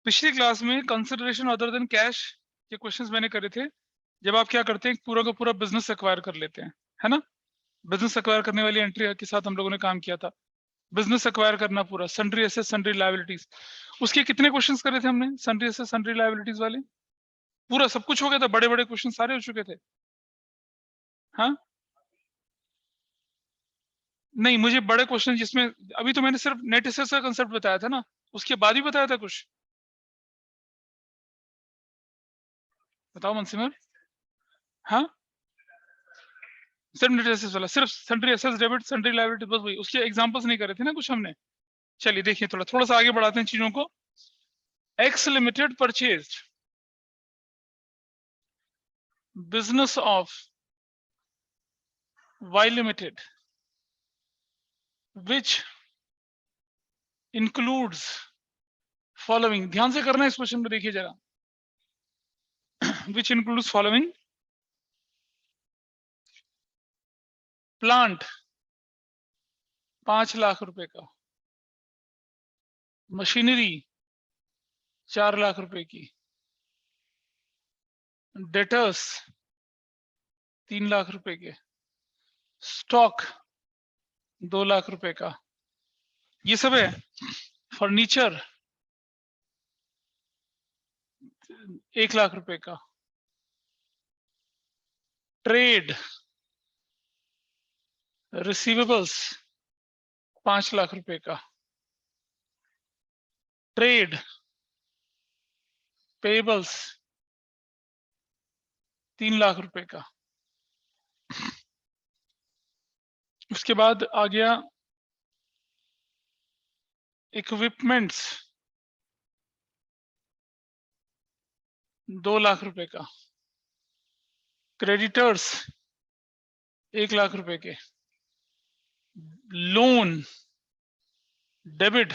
पिछली क्लास में consideration other than cash के क्वेश्चंस मैंने करे थे। जब आप क्या करते हैं, पूरा का पूरा बिजनेस एक्वायर कर लेते हैं, है ना। बिजनेस एक्वायर करने वाली एंट्री के साथ हम लोगों ने काम किया था। बिजनेस एक्वायर करना पूरा, सन्ड्री एसेट सन्ड्री लायबिलिटीज, उसके कितने क्वेश्चंस करे थे हमने सन्ड्री एसेट सन्ड्री लायबिलिटीज वाले? पूरा सब कुछ हो गया था, बड़े बड़े क्वेश्चन सारे हो चुके थे। हाँ नहीं, मुझे बड़े क्वेश्चन जिसमें अभी तो मैंने सिर्फ नेट एसेट्स का कंसेप्ट बताया था ना, उसके बाद भी बताया था कुछ। बताओ मनसिमर। हाँ सिर्फ नेट एसेट्स वाला, सिर्फ sundry assets debit sundry liability, बस वही। उसके एग्जांपल्स नहीं करे थे ना कुछ हमने। चलिए देखिए, थोड़ा थोड़ा सा आगे बढ़ाते हैं चीजों को। X limited purchase business of Y limited which includes following. ध्यान से करना है इस क्वेश्चन को, देखिए जरा। Which includes following: plant 5 lakh रुपए का, मशीनरी 4 लाख रुपए की, डेटर्स 3 लाख रुपए के, स्टॉक 2 लाख रुपए का, ये सब है। फर्नीचर 1 लाख रुपए का, ट्रेड रिसीवेबल्स 5 लाख रुपए का, ट्रेड पेबल्स 3 लाख रुपए का। उसके बाद आ गया इक्विपमेंट्स 2 लाख रुपए का, क्रेडिटर्स 1 लाख रुपए के, लोन डेबिट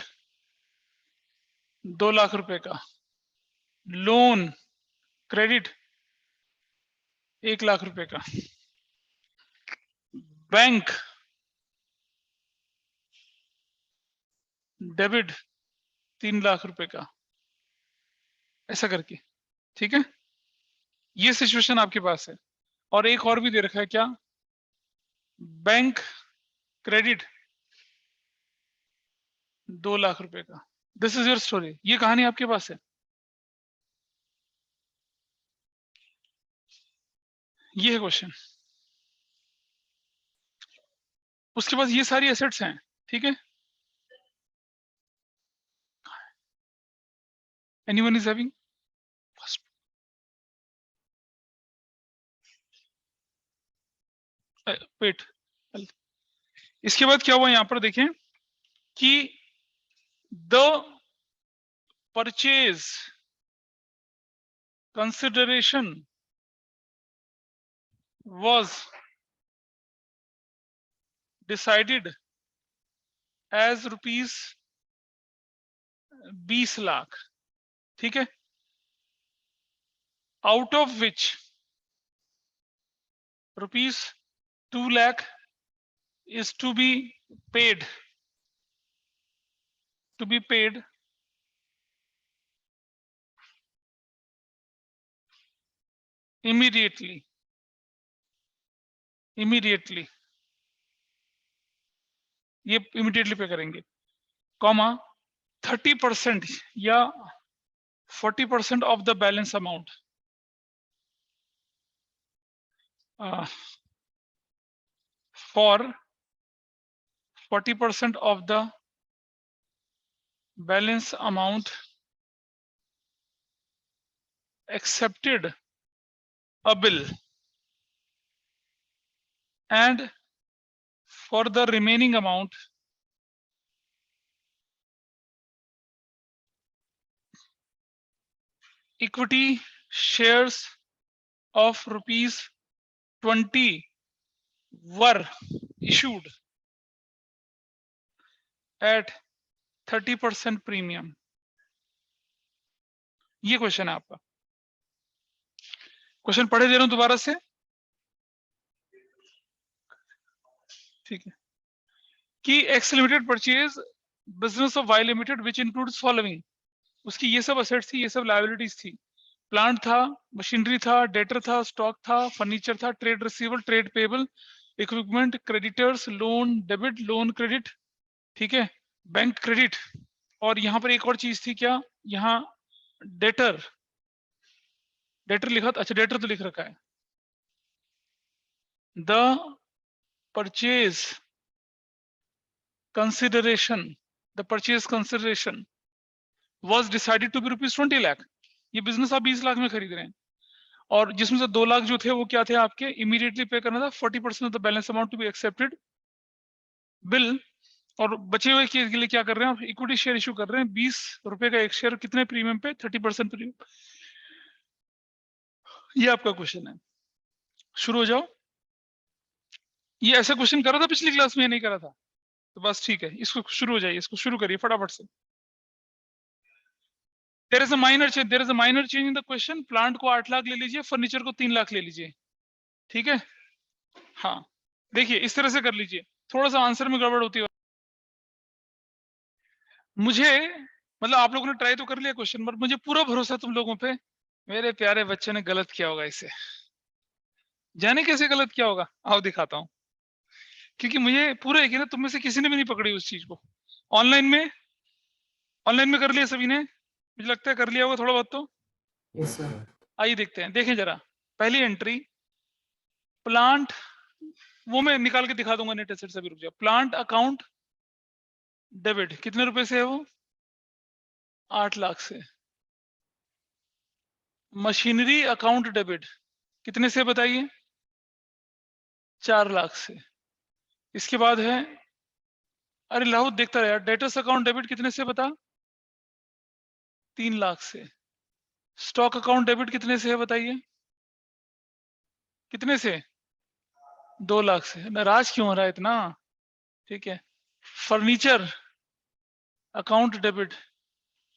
2 लाख रुपए का, लोन क्रेडिट 1 लाख रुपए का, बैंक डेबिट 3 लाख रुपए का, ऐसा करके। ठीक है, ये सिचुएशन आपके पास है। और एक और भी दे रखा है, क्या? बैंक क्रेडिट 2 लाख रुपए का। दिस इज योर स्टोरी, ये कहानी आपके पास है। ये है क्वेश्चन। उसके पास ये सारी एसेट्स हैं, ठीक है। Anyone is having? वेट, इसके बाद क्या हुआ यहां पर देखें कि the purchase consideration was decided as rupees 20 lakh, ठीक है, out of which rupees 2 lakh is to be paid immediately ये immediately पे करेंगे, कॉमा 30% या 40% of the balance amount for 40% of the balance amount accepted a bill, and for the remaining amount equity shares of rupees 20 were issued at 30% premium। ये question है आपका। Question पढ़े दे रहा हूं दोबारा से, ठीक है। कि X limited purchase business of Y limited which includes following. उसकी ये सब असेट्स थी, ये सब लायबिलिटीज थी। प्लांट था, मशीनरी था, डेटर था, स्टॉक था, फर्नीचर था, trade receivable, trade payable, equipment, creditors, loan debit, loan credit, ठीक है, बैंक क्रेडिट। और यहाँ पर एक और चीज थी क्या, यहाँ डेटर, डेटर लिखा था, अच्छा डेटर तो लिख रखा है, the purchase consideration, the purchase consideration was decided to be ₹20 lakh. ये बिजनेस आप 20 लाख में खरीद रहे हैं, और जिसमें से 2 लाख जो थे वो क्या थे आपके, इमीडिएटली पे करना था 40% of the balance amount to be accepted bill. और बचे हुए के लिए क्या कर रहे हैं आप, इक्विटी शेयर इशू कर रहे हैं, ₹20 का एक शेयर, कितने प्रीमियम पे, 30% प्रीमियम। ये आपका क्वेश्चन है, शुरू हो जाओ। ये ऐसा क्वेश्चन करा था पिछली क्लास में या नहीं करा था, तो बस ठीक है, इसको शुरू हो जाइए, इसको शुरू करिए फटाफट से। There is a minor change, there is a minor change in the question. Plant को 8 लाख ले लीजिए, फर्नीचर को 3 लाख ले लीजिए, ठीक है। हाँ देखिए इस तरह से कर लीजिए, थोड़ा सा आंसर में गड़बड़ होती है मुझे, मतलब आप लोगों ने ट्राई तो कर लिया क्वेश्चन, पर मुझे पूरा भरोसा तुम लोगों पे। मेरे प्यारे बच्चे ने गलत किया होगा इसे, जाने कैसे गलत किया होगा, आओ दिखाता हूँ। क्योंकि मुझे पूरा है कि ना, तुम में से किसी ने भी नहीं पकड़ी उस चीज को। ऑनलाइन में, ऑनलाइन में कर लिया सभी ने, मुझे लगता है कर लिया होगा थोड़ा बहुत तो। Yes sir. आइए देखते हैं, देखें जरा पहली एंट्री, प्लांट, वो मैं निकाल के दिखा दूंगा नेट एसेट से भी, रुक जाओ। प्लांट अकाउंट डेबिट कितने रुपए से है वो, 8 लाख से। मशीनरी अकाउंट डेबिट कितने से बताइए, 4 लाख से। इसके बाद है, अरे लाहौर देखता रहा यार, डेटर्स अकाउंट डेबिट कितने से बता, 3 लाख से। स्टॉक अकाउंट डेबिट कितने से है बताइए, कितने से, 2 लाख से। नाराज क्यों हो रहा है इतना, ठीक है। Furniture account debit,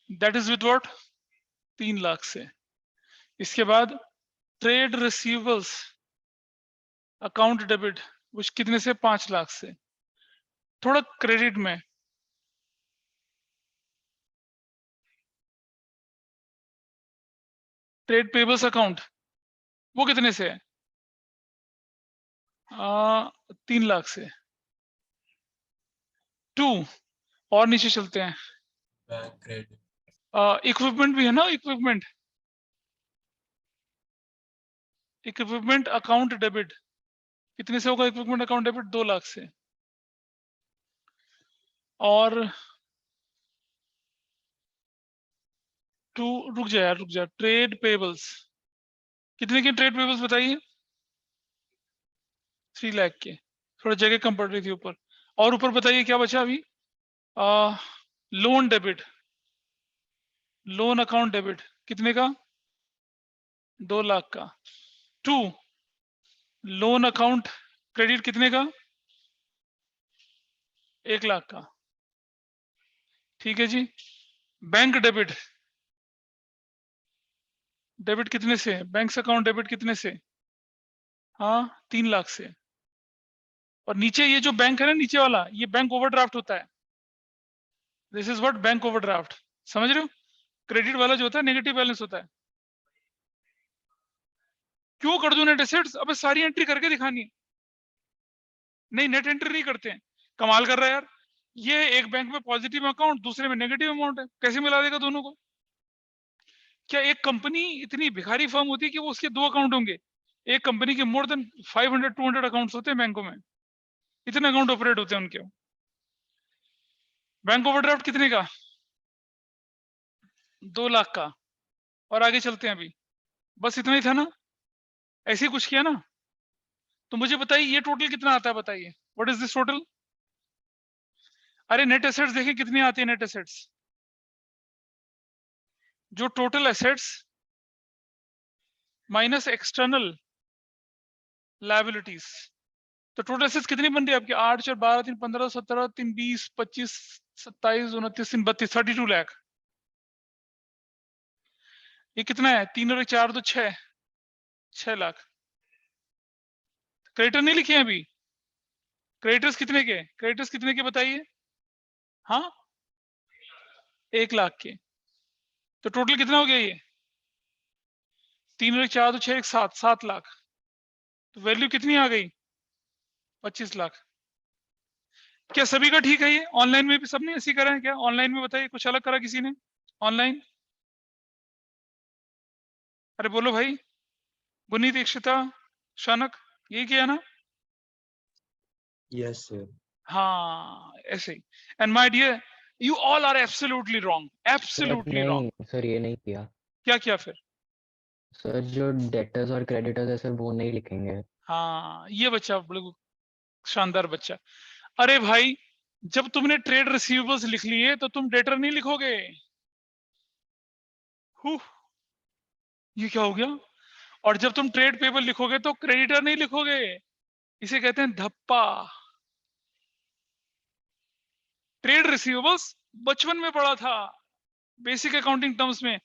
that is with what, 3 lakh से। इसके बाद ट्रेड रिसीवेबल्स अकाउंट डेबिट, कुछ कितने से, 5 लाख से। थोड़ा क्रेडिट में, ट्रेड पेबल्स अकाउंट, वो कितने से है, 3 लाख से। 2, और नीचे चलते हैं, बैंक क्रेडिट। इक्विपमेंट भी है ना, इक्विपमेंट, इक्विपमेंट अकाउंट डेबिट कितने से होगा, इक्विपमेंट अकाउंट डेबिट 2 लाख से। और 2, रुक जा यार रुक जा, ट्रेड पेबल्स कितने के, ट्रेड पेबल्स बताइए, 3 लाख के। थोड़ा जगह कम पड़ रही थी ऊपर, और ऊपर बताइए क्या बचा अभी, loan debit, loan account debit कितने का, 2 लाख का। 2, लोन अकाउंट क्रेडिट कितने का, 1 लाख का, ठीक है जी। बैंक डेबिट, डेबिट कितने से, बैंक अकाउंट डेबिट कितने से, हाँ 3 लाख से। और नीचे ये जो बैंक है ना, नीचे वाला, ये बैंक ओवरड्राफ्ट होता है, this is what bank overdraft, समझ रहे हो। क्रेडिट वाला जो होता है नेगेटिव बैलेंस होता है। क्यों कर दूं नेट एसेट्स, अबे सारी एंट्री करके दिखानी है। नहीं नेट एंट्री नहीं करते हैं, कमाल कर रहा है यार। ये एक बैंक में पॉजिटिव अकाउंट, दूसरे में नेगेटिव अमाउंट है, कैसे मिला देगा दोनों को। क्या एक कंपनी इतनी भिखारी फर्म होती है कि वो उसके 2 अकाउंट होंगे। एक कंपनी के मोर देन 500-200 अकाउंट्स होते हैं बैंकों में, इतने अकाउंट ऑपरेट होते हैं उनके। बैंक ओवरड्राफ्ट कितने का, 2 लाख का। और आगे चलते हैं अभी, बस इतना ही था ना, ऐसे ही कुछ किया ना। तो मुझे बताइए ये टोटल कितना आता है, बताइए व्हाट इज दिस टोटल। अरे नेट एसेट्स देखिए कितनी आती है, नेट एसेट्स, जो total assets minus external liabilities. तो टोटल एसेट्स कितनी बन रही है आपकी, 8 4 12 3 15 17 3 20 25 27 29 3 32, 32 लाख। ये कितना है, 3 और 4 तो 6 लाख। क्रेडिटर नहीं लिखे हैं अभी, क्रेडिटर्स कितने के, क्रेडिटर्स कितने के बताइए, हाँ 1 लाख के। तो टोटल कितना हो गया ये? 3 और 4 तो 6 7 लाख। तो वैल्यू कितनी आ गई? 25 लाख। क्या सभी का ठीक है ये? ऑनलाइन में भी सबने ऐसे करा है क्या? ऑनलाइन में बताइए, कुछ अलग करा किसी ने ऑनलाइन? अरे बोलो भाई, गुनीत, इक्षिता, शानक, यही किया ना? Yes, sir. हाँ, ऐसे ही। And my dear, you all are absolutely wrong, sir absolutely wrong. नहीं सर, ये नहीं किया क्या किया फिर? सर। जो डेटर्स और क्रेडिटर्स है सर, वो नहीं लिखेंगे। हाँ, ये बच्चा बिल्कुल शानदार बच्चा। अरे भाई, जब तुमने ट्रेड रिसीवेबल्स लिख लिए तो तुम डेटर नहीं लिखोगे। हुँ, ये क्या हो गया? और जब तुम ट्रेड पेबल लिखोगे तो क्रेडिटर नहीं लिखोगे। इसे कहते हैं धप्पा। ट्रेड रिसीवेबल्स बचपन में पढ़ा था, बेसिक अकाउंटिंग टर्म्स में।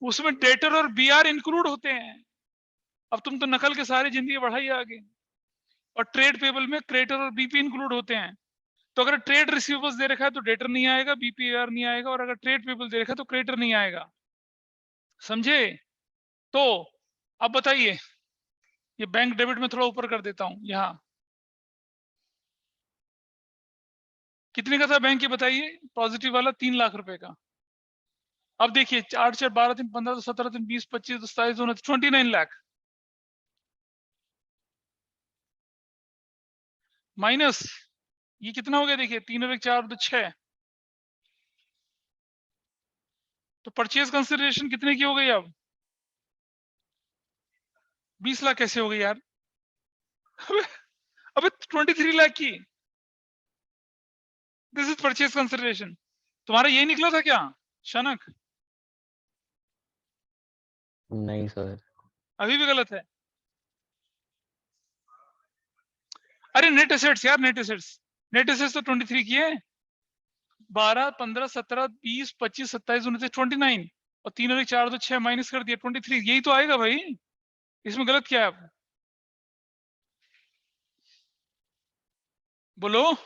उसमें डेटर और बीआर इंक्लूड होते हैं। अब तुम तो नकल के सारी जिंदगी बढ़ाई आगे। और ट्रेड पेबल में क्रेडिटर और बीपी इंक्लूड होते हैं। तो अगर ट्रेड रिसीवेबल्स दे रखा है तो डेटर नहीं आएगा, बीपीआर नहीं आएगा, और अगर ट्रेड पेबल दे रखा है तो क्रेडिटर नहीं आएगा। समझे? तो अब बताइए, ये बैंक डेबिट में थोड़ा ऊपर कर देता हूं यहां। कितने का था बैंक, ये बताइए? पॉजिटिव वाला 3 लाख रुपए का। अब देखिए, 8 4 12 3 15 तो 17 3 20 25 27 29 लाख माइनस ये कितना हो गया? देखिए 3 और 1 4 तो 6। तो परचेज कंसिडरेशन कितने की हो गई? अब 20 लाख कैसे हो गई यार? अबे 23 लाख की। This is purchase consideration. तुम्हारा यही निकला था क्या शनक? नहीं सर। अभी भी गलत है? अरे नेट एसेट्स यार, नेट एसेट्स। नेट एसेट्स तो 23 की है। 12 15 17 20 25 27 29 29। और 3 और 1 4 तो 6 माइनस कर दिया 23। यही तो आएगा भाई, इसमें गलत क्या है? आप बोलो।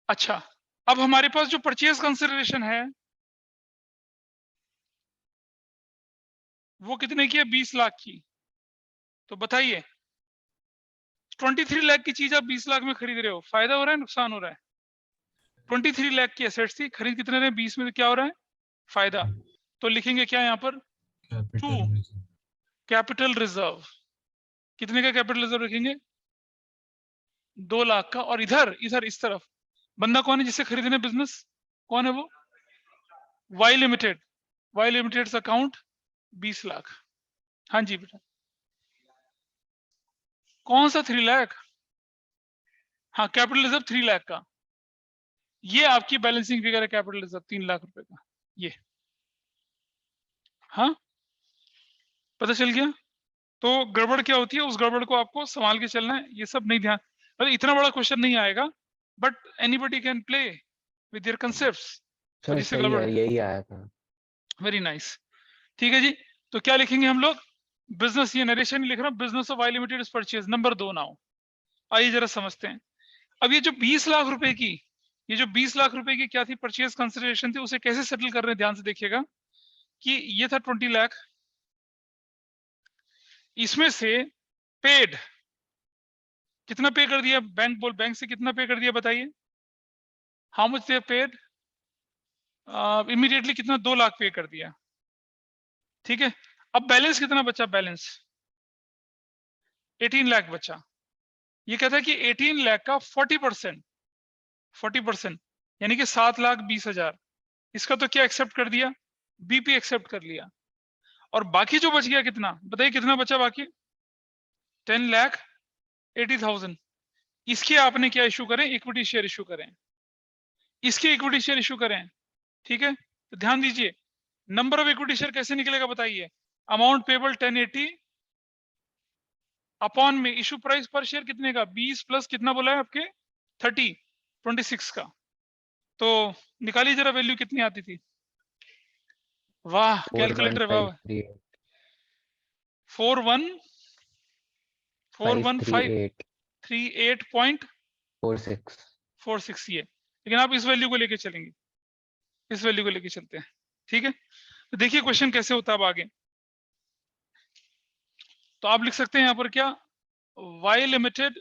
अच्छा, अब हमारे पास जो परचेज कंसिडरेशन है वो कितने की है? 20 लाख की। तो बताइए, 23 लाख की चीज आप 20 लाख में खरीद रहे हो, फायदा हो रहा है नुकसान हो रहा है? 23 लाख की एसेट्स थी, खरीद कितने रहे? 20 में, तो क्या हो रहा है? फायदा। तो लिखेंगे क्या यहाँ पर? To Capital reserve. Capital reserve. कितने का कैपिटल रिजर्व रखेंगे? 2 लाख का। और इधर इधर इस तरफ बंदा कौन है जिससे खरीदने बिजनेस? कौन है वो? Y limited. Y limited account 20 lakh. हाँ जी बेटा। कौन सा 3 लाख? हाँ, कैपिटल रिजर्व 3 लाख का। ये आपकी बैलेंसिंग फिगर है, कैपिटल रिजर्व 3 लाख रुपए का। ये हाँ, पता चल गया? तो गड़बड़ क्या होती है, उस गड़बड़ को आपको संभाल के चलना है। ये सब नहीं ध्यान, मतलब इतना बड़ा क्वेश्चन नहीं आएगा, but anybody can play with their concepts. और सर जिससे सही गड़बड़, है, यही आया था। Very nice. ठीक है जी। तो क्या लिखेंगे हम लोग? बिजनेस, ये नरेशन लिख रहा हूं, business of Y limited is purchase. Number 2 now. आइए जरा समझते हैं। अब ये जो 20 लाख रुपए की, ये जो 20 लाख रुपए की क्या थी? परचेज कंसिडरेशन थी। उसे कैसे सेटल कर रहे हैं, ध्यान से देखिएगा कि ये था 20 लाख। इसमें से पेड कितना पे कर दिया? बैंक बोल, बैंक से कितना पे कर दिया बताइए? How much they paid immediately? कितना? 2 लाख पे कर दिया। ठीक है। अब बैलेंस कितना बचा? बैलेंस 18 लाख बचा। ये कहता है कि 18 लाख का 40%, 40% यानी कि 7,20,000, इसका तो क्या एक्सेप्ट कर दिया? बीपी एक्सेप्ट कर लिया। और बाकी जो बच गया कितना बताइए? कितना बचा बाकी? 10,80,000। इसके आपने क्या इशू करें? इक्विटी शेयर इशू करें। इसके इक्विटी शेयर इशू करें। ठीक है, तो ध्यान दीजिए, नंबर ऑफ इक्विटी शेयर कैसे निकलेगा बताइए? अमाउंट पेबल 1080 अपॉन में इशू प्राइस पर शेयर कितने का? 20 प्लस कितना बोला है आपके? 30, 26 का। तो निकालिए जरा, वैल्यू कितनी आती थी? वाह, कैलकुलेटर वाह। 41,538 41538.46 46। ये। लेकिन आप इस वैल्यू को लेके चलेंगे, इस वैल्यू को लेके चलते हैं, ठीक है। तो देखिए क्वेश्चन कैसे होता है अब आगे। तो आप लिख सकते हैं यहाँ पर क्या, वाई लिमिटेड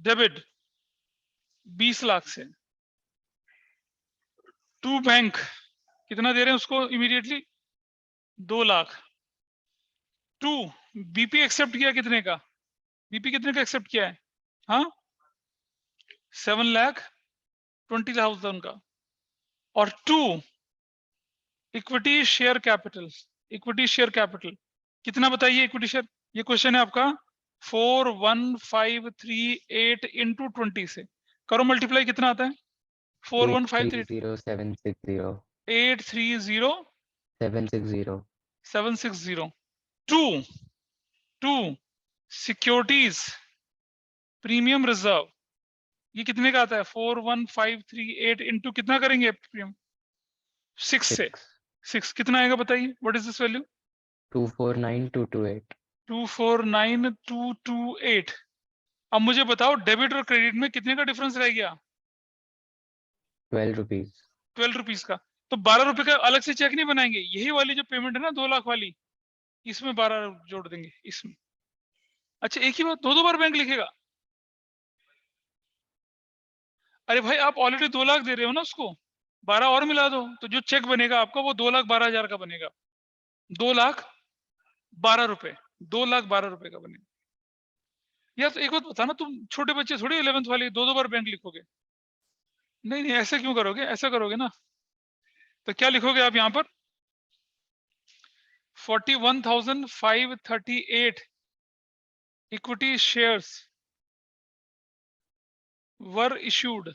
डेबिट 20 लाख से टू बैंक, कितना दे रहे हैं उसको immediately, 2 lakh. To BP accept किया कितने का, बीपी कितने का एक्सेप्ट किया है, हाँ 7,20,000 का। और to equity share capital, equity share capital कितना बताइए इक्विटी शेयर, ये क्वेश्चन है आपका 41,538 इंटू 20 से करो मल्टीप्लाई, कितना आता है 41,538 830,760 830 760 760। टू सिक्योरिटीज प्रीमियम रिजर्व, ये कितने का आता है 41,538 इंटू कितना करेंगे प्रीमियम 6 से 6 कितना आएगा बताइए, व्हाट इज दिस वैल्यू 249,228 249,228। अब मुझे बताओ डेबिट और क्रेडिट में कितने का डिफरेंस रह गया, 12 रुपीज 12 रुपीज का। तो 12 रुपए का अलग से चेक नहीं बनाएंगे, यही वाली जो पेमेंट है ना 2 लाख वाली, इसमें 12 जोड़ देंगे इसमें। अच्छा एक ही बात, दो बार बैंक लिखेगा, अरे भाई आप ऑलरेडी 2 लाख दे रहे हो ना उसको, 12 और मिला दो, तो जो चेक बनेगा आपका वो 2,12,000 का बनेगा, 2,12 रुपए, 2,12 रुपए का बनेगा। यार तो एक बात बता ना, तुम छोटे बच्चे थोड़ी 11th वाले 2 बार बैंक लिखोगे, नहीं नहीं ऐसे क्यों करोगे, ऐसा करोगे ना, तो क्या लिखोगे आप यहाँ पर 41,538 equity shares were issued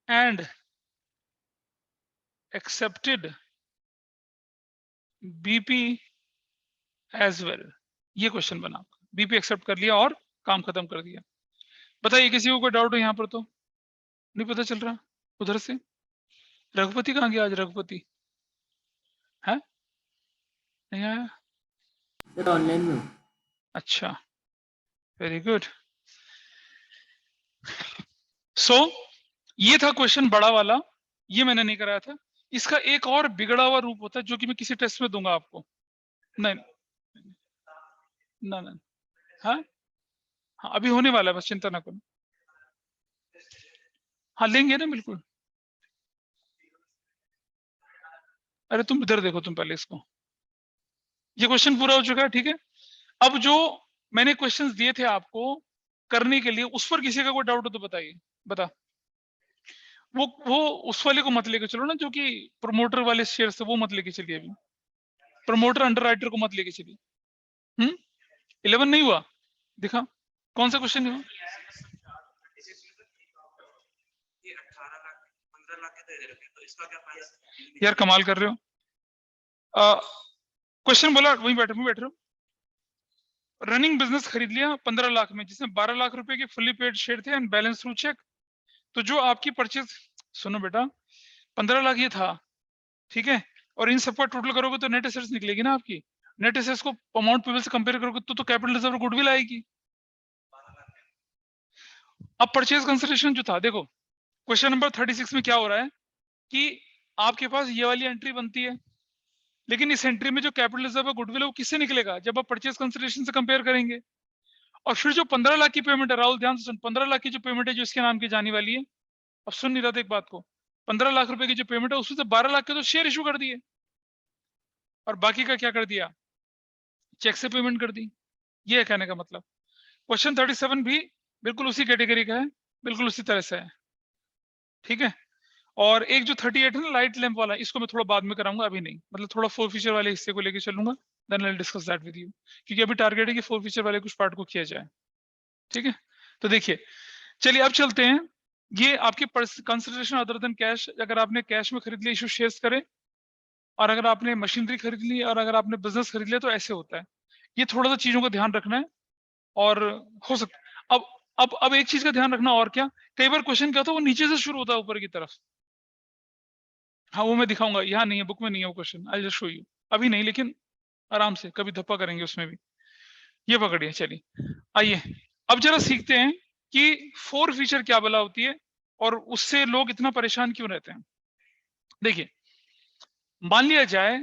and accepted BP as well. ये क्वेश्चन बना, बीपी एक्सेप्ट कर लिया और काम खत्म कर दिया। बताइए किसी को कोई डाउट है यहाँ पर, तो नहीं पता चल रहा उधर से, रघुपति कहाँ गया आज, रघुपति है नहीं आया, सर ऑनलाइन में। अच्छा वेरी गुड। सो ये था क्वेश्चन बड़ा वाला, ये मैंने नहीं कराया था। इसका एक और बिगड़ा हुआ रूप होता है जो कि मैं किसी टेस्ट में दूंगा आपको, नहीं ना ना, हाँ हाँ अभी होने वाला है, बस चिंता ना करो, हाँ लेंगे ना बिल्कुल। अरे तुम इधर देखो, तुम पहले इसको, ये क्वेश्चन पूरा हो चुका है, ठीक है। अब जो मैंने क्वेश्चंस दिए थे आपको करने के लिए, उस पर किसी का कोई डाउट हो तो बताइए, बता। वो उस वाले को मत लेके चलो ना, जो कि प्रमोटर वाले शेयर से, वो मत लेके चलिए अभी, प्रमोटर अंडरराइटर को मत लेके चलिए। 11 नहीं हुआ, दिखा कौन सा क्वेश्चन नहीं हुआ, यार कमाल कर रहे हो। क्वेश्चन बोला, वहीं बैठ रहे हो, रनिंग बिजनेस खरीद लिया 15 लाख में, जिसमें 12 लाख रुपए के फुली पेड शेयर थे एंड बैलेंस थ्रू चेक। तो जो आपकी परचेज, सुनो बेटा 15 लाख ये था, ठीक है, और इन सबका टोटल करोगे तो नेट एसेट्स निकलेगी ना आपकी, नेट एसेट्स को अमाउंट पेबल से कंपेयर करोगे तो कैपिटल रिजर्व गुडविल आएगी। अब परचेज कंसिडरेशन जो था, देखो क्वेश्चन नंबर 36 में क्या हो रहा है कि आपके पास ये वाली एंट्री बनती है, लेकिन इस एंट्री में जो कैपिटल रिजर्व है गुडविल है वो किससे निकलेगा, जब आप परचेज कंसिडरेशन से कंपेयर करेंगे। और फिर जो 15 लाख की पेमेंट है, राहुल ध्यान से सुन, 15 लाख की जो पेमेंट है जो इसके नाम की जाने वाली है, अब सुन नहीं रहा था एक बात को, 15 लाख रुपए की जो पेमेंट है उसमें से 12 लाख के तो शेयर इशू कर दिए और बाकी का क्या कर दिया, चेक से पेमेंट कर दी। ये है कहने का मतलब। क्वेश्चन 37 भी बिल्कुल उसी कैटेगरी का है, बिल्कुल उसी तरह से है, ठीक है। और एक जो 38 है ना लाइट लैंप वाला, इसको मैं थोड़ा बाद में कराऊंगा, अभी नहीं, मतलब थोड़ा 4 फीचर वाले हिस्से को लेके चलूंगा, then I will discuss that with you, क्योंकि अभी टारगेट है कि 4 फीचर वाले कुछ पार्ट को किया जाए, ठीक है। तो देखिए चलिए अब चलते हैं, ये आपकी कंसिडरेशन अदर देन कैश, अगर आपने कैश में खरीद लिया इशू शेयर्स करें, और अगर आपने मशीनरी खरीद ली और अगर आपने बिजनेस खरीद लिया तो ऐसे होता है। ये थोड़ा सा चीजों का ध्यान रखना है, और हो सकता अब एक चीज का ध्यान रखना, और क्या, कई बार क्वेश्चन क्या होता है वो नीचे से शुरू होता है ऊपर की तरफ, हाँ वो मैं दिखाऊंगा, यहाँ नहीं है, बुक में नहीं है वो question, I just show you, अभी नहीं लेकिन आराम से कभी धप्पा करेंगे उसमें भी। ये पकड़िए, चलिए आइए अब जरा सीखते हैं कि 4 फीचर क्या बला होती है और उससे लोग इतना परेशान क्यों रहते हैं? देखिए, मान लिया जाए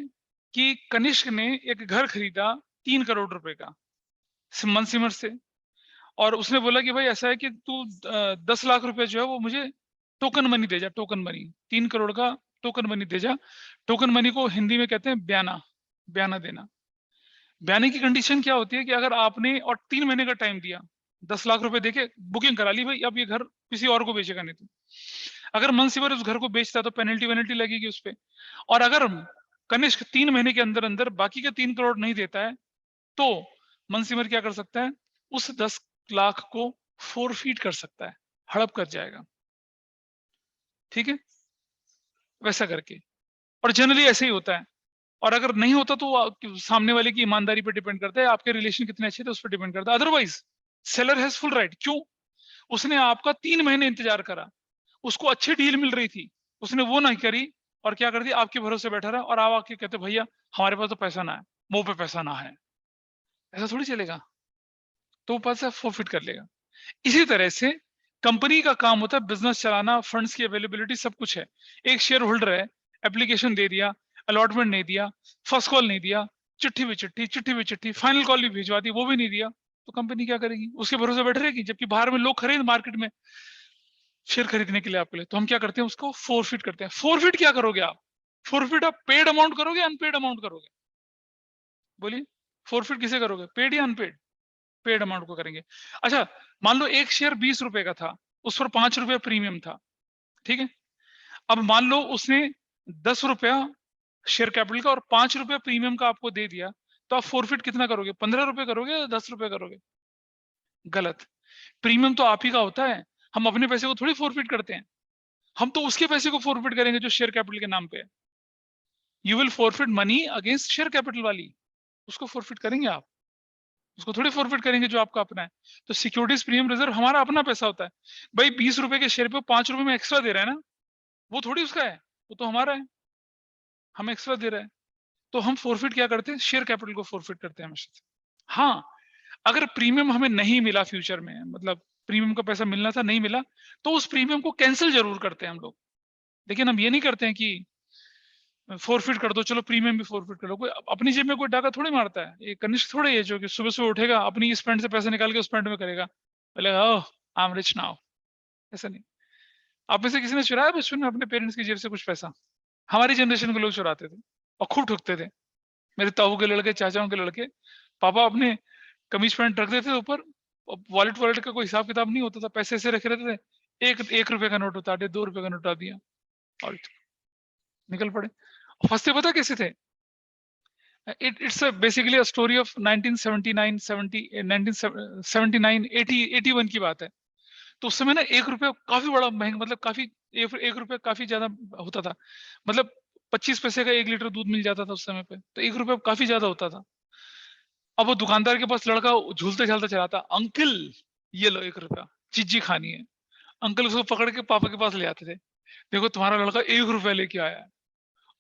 कि कनिष्क ने एक घर खरीदा 3 करोड़ रुपए का मनसिमर से, और उसने बोला कि भाई ऐसा है कि तू 10 लाख रुपए जो है वो मुझे टोकन मनी दे जा, टोकन मनी 3 करोड़ का टोकन मनी दे जा। टोकन मनी को हिंदी में कहते हैं ब्याना, ब्याना देना। ब्याने की कंडीशन क्या होती है कि अगर आपने और 3 महीने का टाइम दिया, 10 लाख रुपए देके बुकिंग करा ली, भाई अब ये घर किसी और को बेचेगा नहीं तू। अगर मनसिवर उस घर को बेचता है तो पेनल्टी वेनल्टी लगेगी उस पे। और अगर कनिष्क 3 महीने के अंदर अंदर बाकी के 3 करोड़ नहीं देता है, तो मनसिमर क्या कर सकता है? उस 10 लाख को फोरफीट कर सकता है, हड़प कर जाएगा। ठीक है, वैसा करके। और जनरली ऐसे ही होता है। और अगर नहीं होता तो सामने वाले की ईमानदारी पे डिपेंड करता है, आपके रिलेशन कितने अच्छे थे उस पर डिपेंड करता है। Otherwise seller has full right. क्यों? उसने आपका 3 महीने इंतजार करा, उसको अच्छी डील मिल रही थी, उसने वो नहीं करी और क्या कर दिया, आपके भरोसे बैठा रहा, और आप आके कहते भैया हमारे पास तो पैसा ना है, मुंह पे पैसा ना है। ऐसा थोड़ी चलेगा, तो वो पैसा फोरफिट कर लेगा। इसी तरह से कंपनी का काम होता है बिजनेस चलाना, फंड्स की अवेलेबिलिटी सब कुछ है। एक शेयर होल्डर है, एप्लीकेशन दे दिया, अलॉटमेंट नहीं दिया, फर्स्ट कॉल नहीं दिया, चिट्ठी भी चिट्ठी, चिट्ठी भी चिट्ठी, फाइनल कॉल भी भिजवा दी, वो भी नहीं दिया, तो कंपनी क्या करेगी? उसके भरोसे बैठे रहेगी, जबकि बाहर में लोग खरीद मार्केट में शेयर खरीदने के लिए आपके लिए। तो हम क्या करते हैं, उसको फोरफिट करते हैं। फोरफिट क्या करोगे आप? फोरफिट आप पेड अमाउंट करोगे, अनपेड अमाउंट करोगे? बोलिए, फोरफिट किसे करोगे, पेड या अनपेड? पेड अमाउंट को करेंगे। अच्छा, मान लो एक शेयर 20 रुपए का था, उस पर 5 रुपया प्रीमियम था। ठीक है, अब मान लो उसने 10 रुपया शेयर कैपिटल का और 5 रुपया प्रीमियम का आपको दे दिया, तो आप फोरफिट कितना करोगे? 15 रुपए करोगे या 10 रुपए करोगे? गलत। प्रीमियम तो आप ही का होता है, हम अपने पैसे को थोड़ी फोरफिट करते हैं। हम तो उसके पैसे को फोरफिट करेंगे जो शेयर कैपिटल के नाम पे है। You will forfeit money against share capital वाली, उसको फोरफिट करेंगे आप, उसको थोड़ी फोरफिट करेंगे जो आपका अपना है। तो सिक्योरिटीज प्रीमियम रिजर्व हमारा अपना पैसा होता है। भाई 20 रुपए के शेयर पे 5 रुपए में एक्स्ट्रा दे रहा है ना, वो थोड़ी उसका है, वो तो हमारा है, हम एक्स्ट्रा दे रहे हैं। तो हम फोरफिट क्या करते हैं? शेयर कैपिटल को फोरफिट करते हैं हमेशा से। हाँ, अगर प्रीमियम हमें नहीं मिला फ्यूचर में, मतलब प्रीमियम का पैसा मिलना था नहीं मिला, तो उस प्रीमियम को कैंसिल जरूर करते हैं हम लोग। लेकिन हम ये नहीं करते हैं कि फोरफिट कर दो, चलो प्रीमियम भी फोरफिट कर लो। कोई अपनी जेब में कोई डाका थोड़ी मारता है। ये कनिष्क थोड़े है जो कि सुबह सुबह उठेगा, अपनी इस पैंट से पैसे निकाल के उस पैंट में करेगा, बोलेगा ओह आई एम रिच नाउ। ऐसा नहीं। आप में से किसी ने चुराया बचपन में अपने पेरेंट्स की जेब से कुछ पैसा? हमारी जनरेशन के लोग चुराते थे और खूब ठुकते थे। मेरे ताऊ के लड़के, चाचाओं के लड़के, पापा अपने कमीज पैंट रख देते थे ऊपर, वॉलेट वॉलेट का कोई हिसाब किताब नहीं होता था, पैसे ऐसे रखे रहते थे। एक रुपए का नोट उतार दिया, 2 रुपए का नोट उतार दिया और निकल पड़े। फंसते पता कैसे थे? It's a basically a story of 1979, 70, 1979, 80, 81 की बात है। तो उस समय ना 1 रुपया काफी बड़ा महंगा, मतलब काफी, 1 रुपया काफी ज्यादा होता था। मतलब 25 पैसे का 1 लीटर दूध मिल जाता था उस समय पे, तो 1 रुपया काफी ज्यादा होता था। अब वो दुकानदार के पास लड़का झूलते झालते चला था, अंकल ये लो 1 रुपया, चीजी खानी है। अंकल उसको पकड़ के पापा के पास ले आते थे, देखो तुम्हारा लड़का 1 रुपया लेके आया है।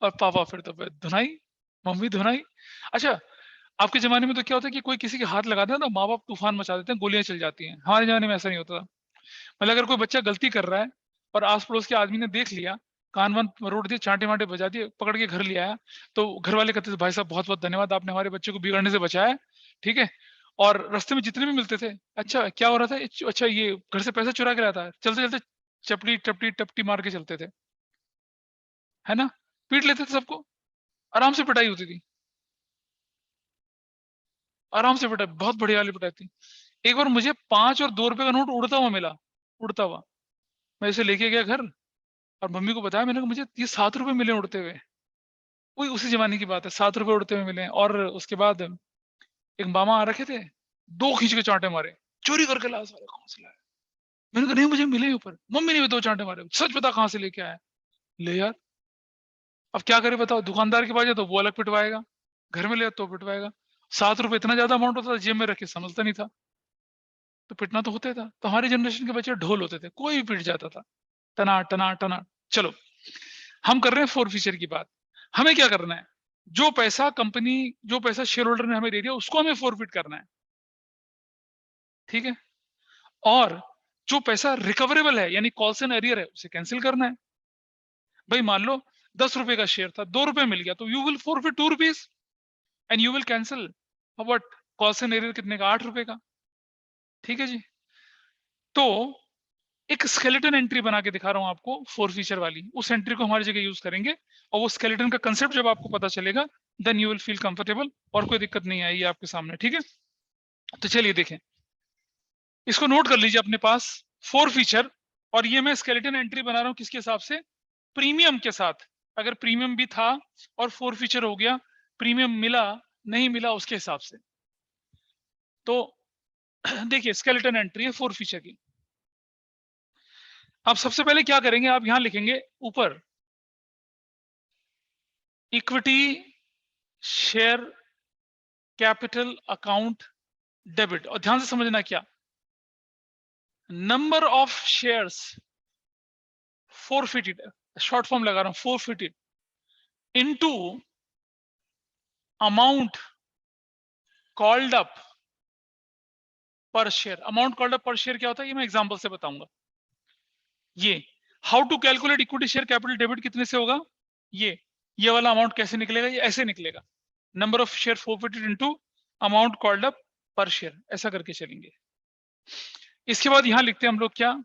और पापा फिर तो धुनाई, मम्मी धुनाई। अच्छा, आपके ज़माने में तो क्या होता है कि कोई किसी के हाथ लगाता है ना, माँ-बाप तूफान मचा देते हैं, गोलियाँ चल जाती हैं। हमारे ज़माने में ऐसा नहीं होता था। मतलब अगर कोई बच्चा गलती कर रहा है और आस-पड़ोस के आदमी ने देख लिया, कान-वान रोड़ दिए, चाँटे-वाँटे बजा दिए, पकड़ के घर ले आया, तो घर वाले कहते थे, "भाई साहब बहुत-बहुत धन्यवाद, आपने हमारे बच्चे को बिगड़ने से बचाया।" ठीक है? और रास्ते में जितने भी मिलते थे, "अच्छा क्या हो रहा था? अच्छा ये घर से पैसा चुरा के लाया था।" चलते-चलते चपड़ी, टपटी, टपटी मार के चलते थे। है ना? पीट लेते थे सबको, आराम से पिटाई होती थी। आराम से पिटाई, बहुत बढ़िया वाली पिटाई थी। एक बार मुझे 5 और 2 रुपए का नोट उड़ता हुआ मिला, उड़ता हुआ। मैं इसे लेके गया घर और मम्मी को बताया, मैंने कहा मुझे ये 7 रुपए मिले उड़ते हुए। वही उसी ज़माने की बात है, 7 रुपए उड़ते हुए मिले। और उसके बाद एक मामा आ रखे थे, 2 खींच के चाँटे मारे, "चोरी करके लाया साला, कहाँ से लाया?" मैंने कहा, "नहीं मुझे मिले ऊपर।" मम्मी ने भी 2 चाँटे मारे, "सच बता कहाँ से लेके आया?" ले यार, अब क्या करें बताओ? दुकानदार के पास जाए तो वो अलग पिटवाएगा, घर में ले तो पिटवाएगा। 7 रुपए इतना ज़्यादा अमाउंट होता था, जेब में रख के समझता नहीं था। तो पिटना तो होता ही था। तो हमारी जनरेशन के बच्चे ढोल होते थे, कोई भी पिट जाता था। टना, टना, टना। चलो, हम कर रहे हैं फोरफिचर की बात। हमें क्या करना है? जो पैसा कंपनी, जो पैसा शेयर होल्डर ने हमें दे दिया, उसको हमें फोरफिट करना है। ठीक है? और जो पैसा रिकवरेबल है यानी कॉल्स एंड एरियर है उसे कैंसिल करना है। भाई मान लो 10 रुपए का शेयर था, 2 रुपए मिल गया, तो you will forfeit 2 rupees and you will cancel what calls and arrear कितने का, 8 रुपए का। ठीक है जी। तो एक स्केलेटन एंट्री बना के दिखा रहा हूं आपको, 4 फीचर वाली, उस एंट्री को हमारी जगह यूज करेंगे, और वो स्केलेटन का कंसेप्ट जब आपको पता चलेगा then you will feel comfortable, और कोई दिक्कत नहीं आएगी आपके सामने। ठीक है, तो चलिए देखें, इसको नोट कर लीजिए अपने पास, 4 फीचर, और ये मैं स्केलेटन एंट्री बना रहा हूं किसके हिसाब से, प्रीमियम के साथ। अगर प्रीमियम भी था और 4 फीचर हो गया, प्रीमियम मिला नहीं मिला उसके हिसाब से। तो देखिए स्केलेटन एंट्री है 4 फीचर की। अब सबसे पहले क्या करेंगे, आप यहां लिखेंगे ऊपर equity share capital account debit, और ध्यान से समझना क्या, number of shares forfeited, short form लगा रहा हूं, forfeited into amount called up पर शेयर। अमाउंट कॉल्ड अप पर शेयर क्या होता है ये मैं एग्जांपल से बताऊंगा। ये how to calculate equity share capital debit कितने से होगा, ये वाला अमाउंट कैसे निकलेगा, ये ऐसे निकलेगा, number of share forfeited into amount called up पर शेयर, ऐसा करके चलेंगे। इसके बाद यहां लिखते हैं हम लोग क्या,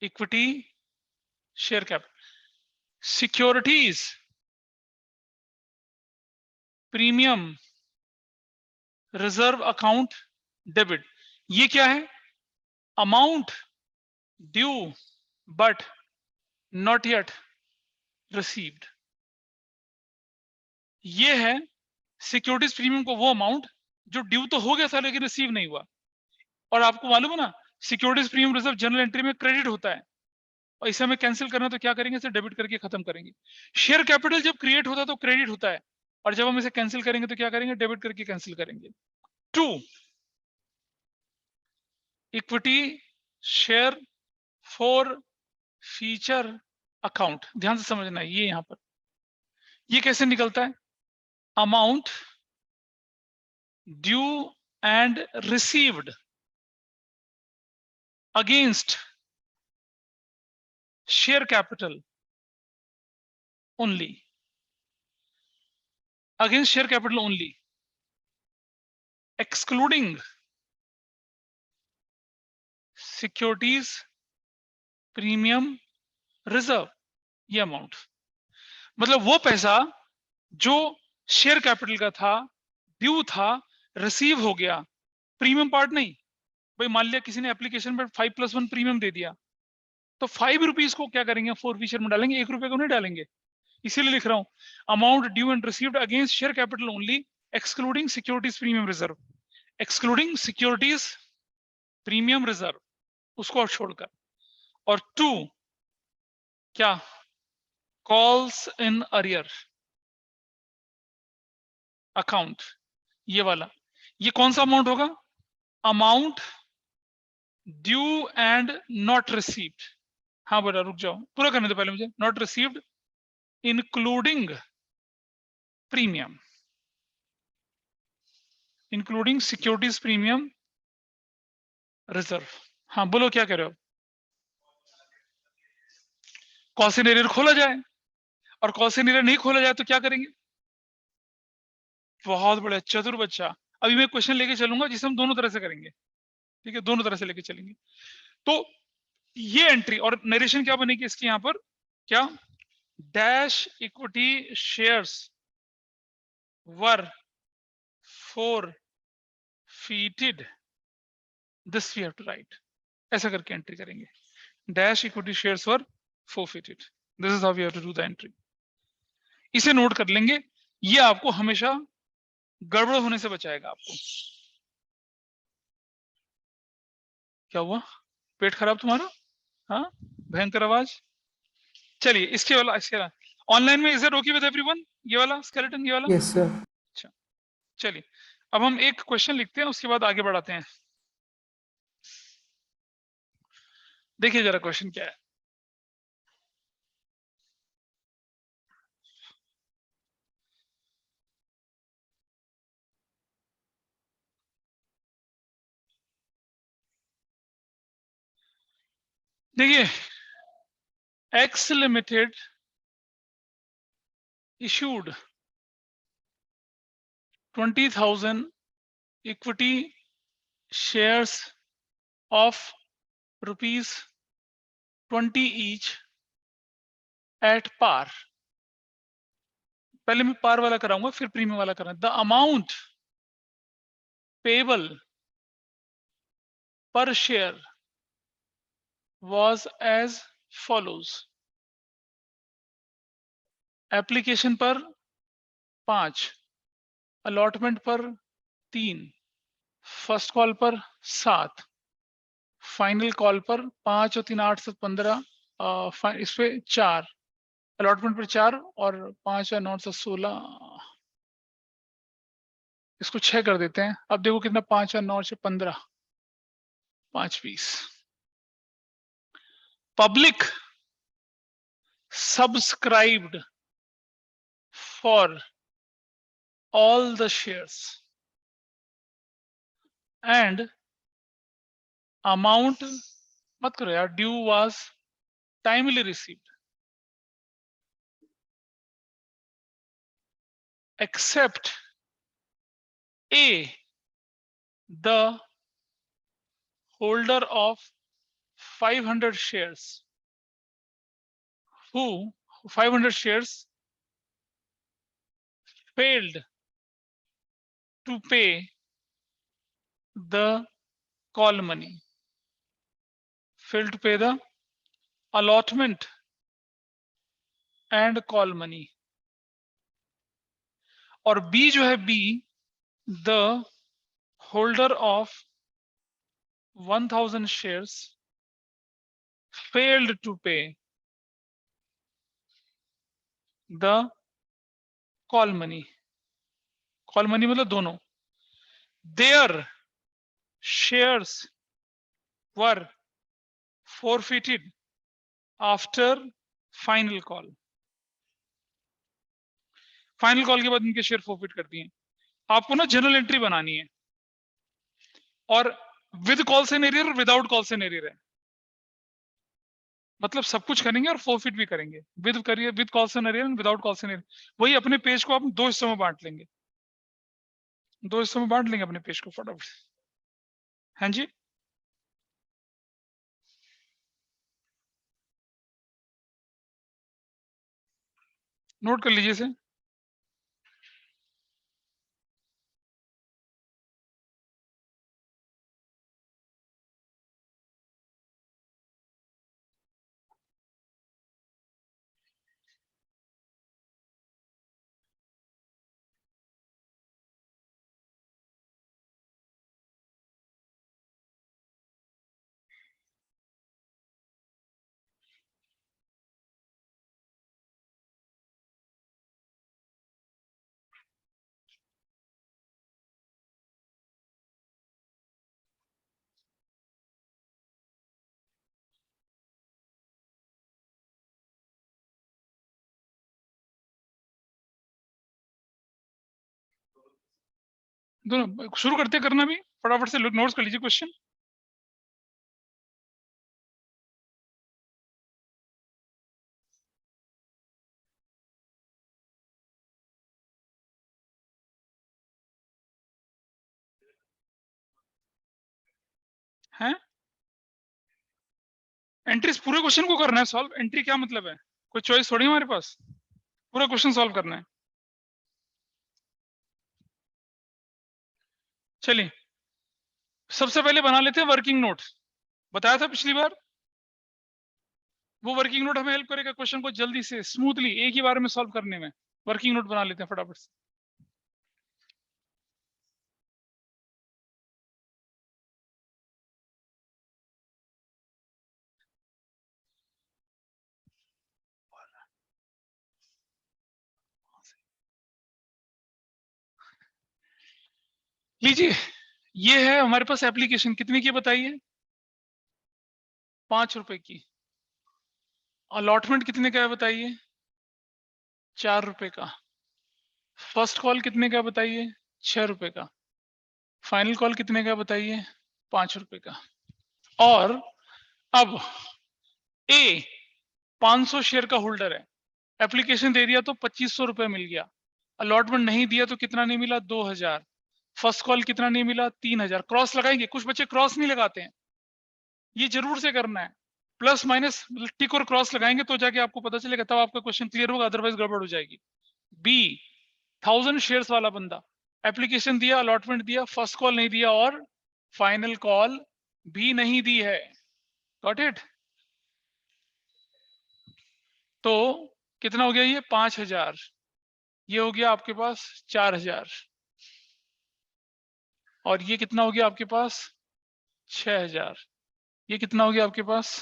equity share capital securities premium reserve account debit. ये क्या है, amount due but not yet received. ये है सिक्योरिटीज प्रीमियम को वो अमाउंट जो ड्यू तो हो गया था लेकिन रिसीव नहीं हुआ। और आपको मालूम है ना, securities premium reserve general entry में क्रेडिट होता है, और इसे हमें कैंसिल करना है तो क्या करेंगे, इसे डेबिट करके खत्म करेंगे। शेयर कैपिटल जब क्रिएट होता है तो क्रेडिट होता है, और जब हम इसे कैंसिल करेंगे तो क्या करेंगे, डेबिट करके कैंसिल करेंगे। 2 equity share for feature account, ध्यान से समझना है, ये यहां पर ये कैसे निकलता है, amount due and received against share capital only, against share capital only, excluding securities premium reserve. ये अमाउंट मतलब वो पैसा जो शेयर कैपिटल का था, ड्यू था, रिसीव हो गया, प्रीमियम पार्ट नहीं। भाई मान लिया किसी ने एप्लीकेशन पर 5+1 प्रीमियम दे दिया, तो 5 रुपीज को क्या करेंगे, 4 फीचर में डालेंगे, 1 रुपए को नहीं डालेंगे। इसीलिए लिख रहा हूं amount due and received against share capital only excluding securities premium reserve, excluding securities premium reserve उसको और छोड़कर। और 2 क्या, कॉल्स इन अरियर अकाउंट, ये वाला, ये कौन सा अमाउंट होगा, amount due and not received. हाँ बेटा रुक जाओ, पूरा करने दो पहले मुझे, not received including premium, including securities premium reserve. हाँ बोलो क्या कह रहे हो, कॉल्स इन एरियर खोला जाए, और कॉल्स इन एरियर नहीं खोला जाए तो क्या करेंगे, बहुत बड़ा चतुर बच्चा। अभी मैं क्वेश्चन लेके चलूंगा जिसे हम दोनों तरह से करेंगे, ठीक है, दोनों तरह से लेके चलेंगे। तो ये एंट्री और नरेशन क्या बनेगी इसकी, यहां पर क्या, dash equity shares were forfeited, this we have to write, ऐसा करके एंट्री करेंगे, dash equity shares were forfeited, this is how we have to do the entry। इसे नोट कर लेंगे, ये आपको हमेशा गड़बड़ होने से बचाएगा आपको। क्या हुआ, पेट खराब तुम्हारा, हाँ भयंकर आवाज। चलिए इसके वाला, इसके वाला ऑनलाइन में, is it okay with everyone, ये वाला स्केलेटन, ये वाला। Yes sir. अच्छा चलिए, अब हम एक क्वेश्चन लिखते हैं उसके बाद आगे बढ़ाते हैं। देखिए जरा क्वेश्चन क्या है, देखिए, x limited issued 20,000 equity shares of rupees 20 each at par. पहले मैं पार वाला कराऊंगा, फिर प्रीमियम वाला कराऊंगा. The amount payable per share was as follows. Application पर 5, अलॉटमेंट पर 3, फर्स्ट कॉल पर 7, फाइनल कॉल पर 5 और 3 8 से 15, इस पे 4, अलॉटमेंट पर 4 और 5 और 9 से 16, इसको 6 कर देते हैं. अब देखो कितना, 5 और 9 से 15, 5 20. Public subscribed for all the shares and amount मत करो यार, due was timely received except A, the holder of 500 shares who 500 shares failed to pay the call money, failed to pay the allotment and call money. और B जो है, B the holder of 1000 shares failed to pay the call money. Call money मतलब दोनों. Their shares were forfeited after final call. Final call के बाद इनके share forfeit कर दिए. आपको ना जनरल एंट्री बनानी है, और विद कॉल सिनेरियो और विदाउट कॉल सिनेरियो है. मतलब सब कुछ करेंगे और फॉरफिट भी करेंगे. विद करिए, with call scenario and without call scenario. वही अपने पेज को आप 2 हिस्सों में बांट लेंगे, 2 हिस्सों में बांट लेंगे अपने पेज को फटाफट. हाँ जी, नोट कर लीजिए इसे. दोनों शुरू करते करना भी फटाफट से नोट्स कर लीजिए क्वेश्चन. हैं, एंट्रीज पूरे क्वेश्चन को करना है सॉल्व. एंट्री क्या मतलब है, कोई चॉइस थोड़ी हमारे पास, पूरा क्वेश्चन सॉल्व करना है. चलिए, सबसे पहले बना लेते हैं वर्किंग नोट. बताया था पिछली बार, वो वर्किंग नोट हमें हेल्प करेगा क्वेश्चन को जल्दी से स्मूथली एक ही बार में सॉल्व करने में. वर्किंग नोट बना लेते हैं फटाफट से. लीजिए, ये है हमारे पास एप्लीकेशन. कितने की बताइए, 5 रुपए की. अलॉटमेंट कितने का है बताइए, 4 रुपए का. फर्स्ट कॉल कितने का बताइए, 6 रुपए का. फाइनल कॉल कितने का बताइए, 5 रुपए का. और अब ए 500 शेयर का होल्डर है, एप्लीकेशन दे दिया तो 2500 रुपए मिल गया, अलॉटमेंट नहीं दिया तो कितना नहीं मिला, 2000, फर्स्ट कॉल कितना नहीं मिला, 3000। क्रॉस लगाएंगे, कुछ बच्चे क्रॉस नहीं लगाते हैं, ये जरूर से करना है, प्लस माइनस टिक और क्रॉस लगाएंगे तो जाके आपको पता चलेगा, तब आपका क्वेश्चन क्लियर होगा, अदरवाइज गड़बड़ हो जाएगी। बी 1000 शेयर्स वाला बंदा, एप्लीकेशन दिया, अलॉटमेंट दिया, फर्स्ट कॉल नहीं दिया और फाइनल कॉल भी नहीं दी है, गॉट इट। तो कितना हो गया, ये 5000, ये हो गया आपके पास 4000, और ये कितना हो गया आपके पास 6000, ये कितना हो गया आपके पास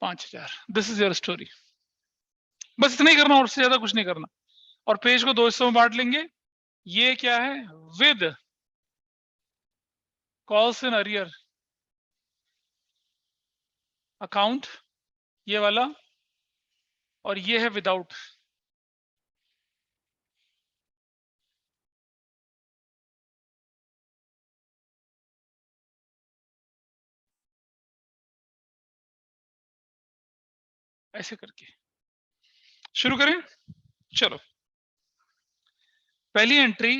5000। दिस इज योर स्टोरी, बस इतना ही करना और उससे ज्यादा कुछ नहीं करना। और पेज को 2 हिस्सों में बांट लेंगे। ये क्या है, with calls in arrear account, ये वाला, और ये है विदाउट। ऐसे करके शुरू करें, चलो। पहली एंट्री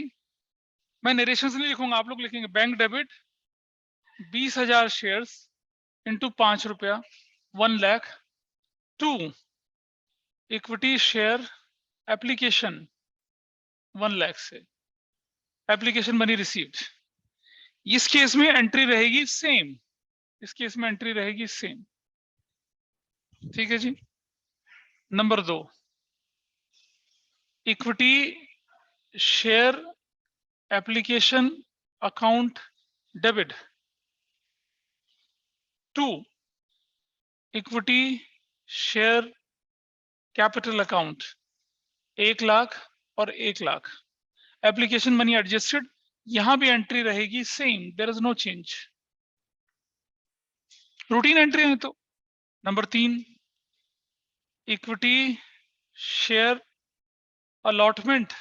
मैं नरेशन से नहीं लिखूंगा, आप लोग लिखेंगे, बैंक डेबिट 20,000 शेयर्स इंटू 5 रुपया 1 lakh to equity share application 1 lakh से, एप्लीकेशन मनी रिसीव्ड। इस केस में एंट्री रहेगी सेम, इस केस में एंट्री रहेगी सेम, ठीक है जी। Number 2, equity share application account debit to equity share capital account 1 lakh और 1 लाख, एप्लीकेशन मनी एडजस्टेड, यहां भी एंट्री रहेगी same, there is no change, routine entry है। तो number 3, equity share allotment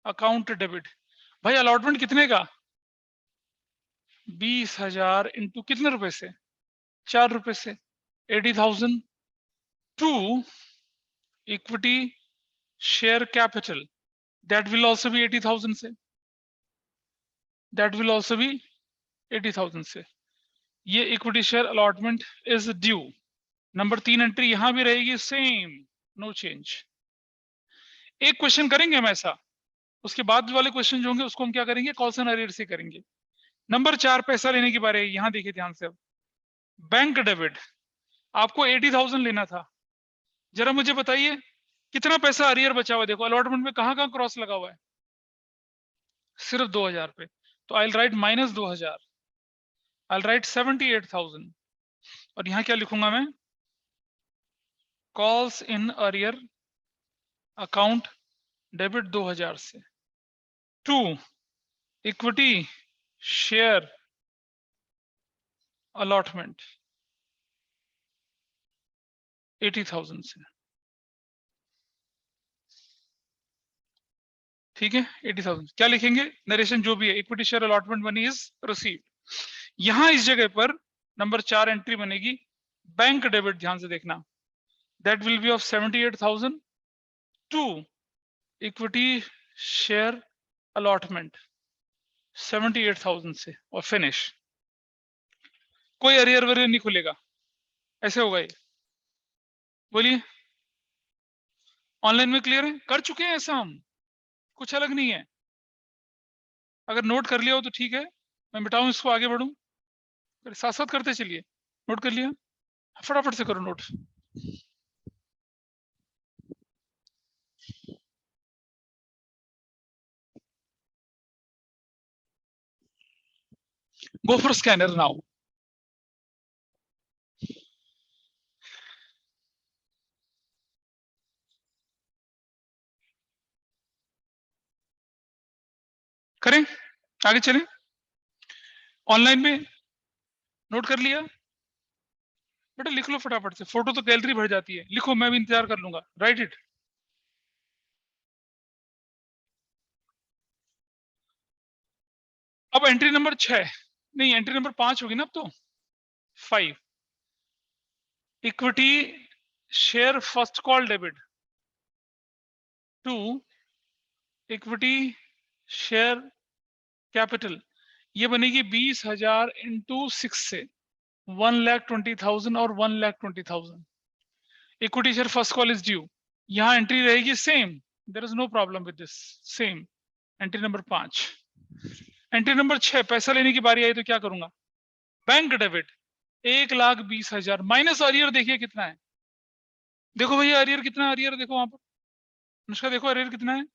account debit. भाई अलॉटमेंट कितने का, 20,000 इंटू कितने रुपए से, 4 रुपए से, 80,000 to equity share capital, that will also be 80,000 से, दैट विल आल्सो बी 80,000 से। ये equity share allotment is due. Number 3 entry यहां भी रहेगी सेम, नो चेंज। एक क्वेश्चन करेंगे हम ऐसा, उसके बाद वाले क्वेश्चन जो होंगे उसको हम क्या करेंगे, कॉल्स एंड अरियर से करेंगे। नंबर 4, पैसा लेने की बारे, यहां देखिए ध्यान से। अब बैंक डेबिट, आपको 80,000 लेना था, जरा मुझे बताइए कितना पैसा अरियर बचा हुआ है। देखो अलॉटमेंट में कहां कहां क्रॉस लगा हुआ है, सिर्फ 2,000 पे, तो आई राइट माइनस 2,000, आई राइट 78,000, और यहां क्या लिखूंगा मैं, calls in arrear account debit 2,000 से टू इक्विटी शेयर अलॉटमेंट 80,000 से, ठीक है। 80,000 क्या लिखेंगे, नरेशन जो भी है, equity share allotment money is received. यहां इस जगह पर नंबर 4 एंट्री बनेगी बैंक डेबिट, ध्यान से देखना, that will be of 78,000 to equity share allotment 78,000 से, और फिनिश। कोई अरियर वरियर नहीं खुलेगा, ऐसे होगा ये। बोलिए, ऑनलाइन में क्लियर है, कर चुके हैं ऐसा हम, कुछ अलग नहीं है। अगर नोट कर लिया हो तो ठीक है, मैं मिटाऊं इसको, आगे बढ़ूं, साथ साथ करते चलिए। नोट कर लिया, फटाफट से करो note. Go for scanner now. करें, आगे चलें। ऑनलाइन में नोट कर लिया, बेटा लिख लो फटाफट से, फोटो तो गैलरी भर जाती है, लिखो, मैं भी इंतजार कर लूंगा, राइट इट। अब एंट्री नंबर 6, नहीं एंट्री नंबर 5 होगी ना अब तो, 5। Equity share first call debit to equity share capital, ये बनेगी 20,000 इंटू 6 से 1,20,000 और 1,20,000। Equity share first call is due, यहां एंट्री रहेगी same, there is no problem with this, same entry number 5। Entry number 6, पैसा लेने की बारी आई तो क्या करूंगा, बैंक डेबिट 1,20,000 माइनस अरियर, देखिए कितना है, देखो भैया अरियर कितना है, अरियर देखो वहां पर, अनुष्का देखो अरियर कितना है,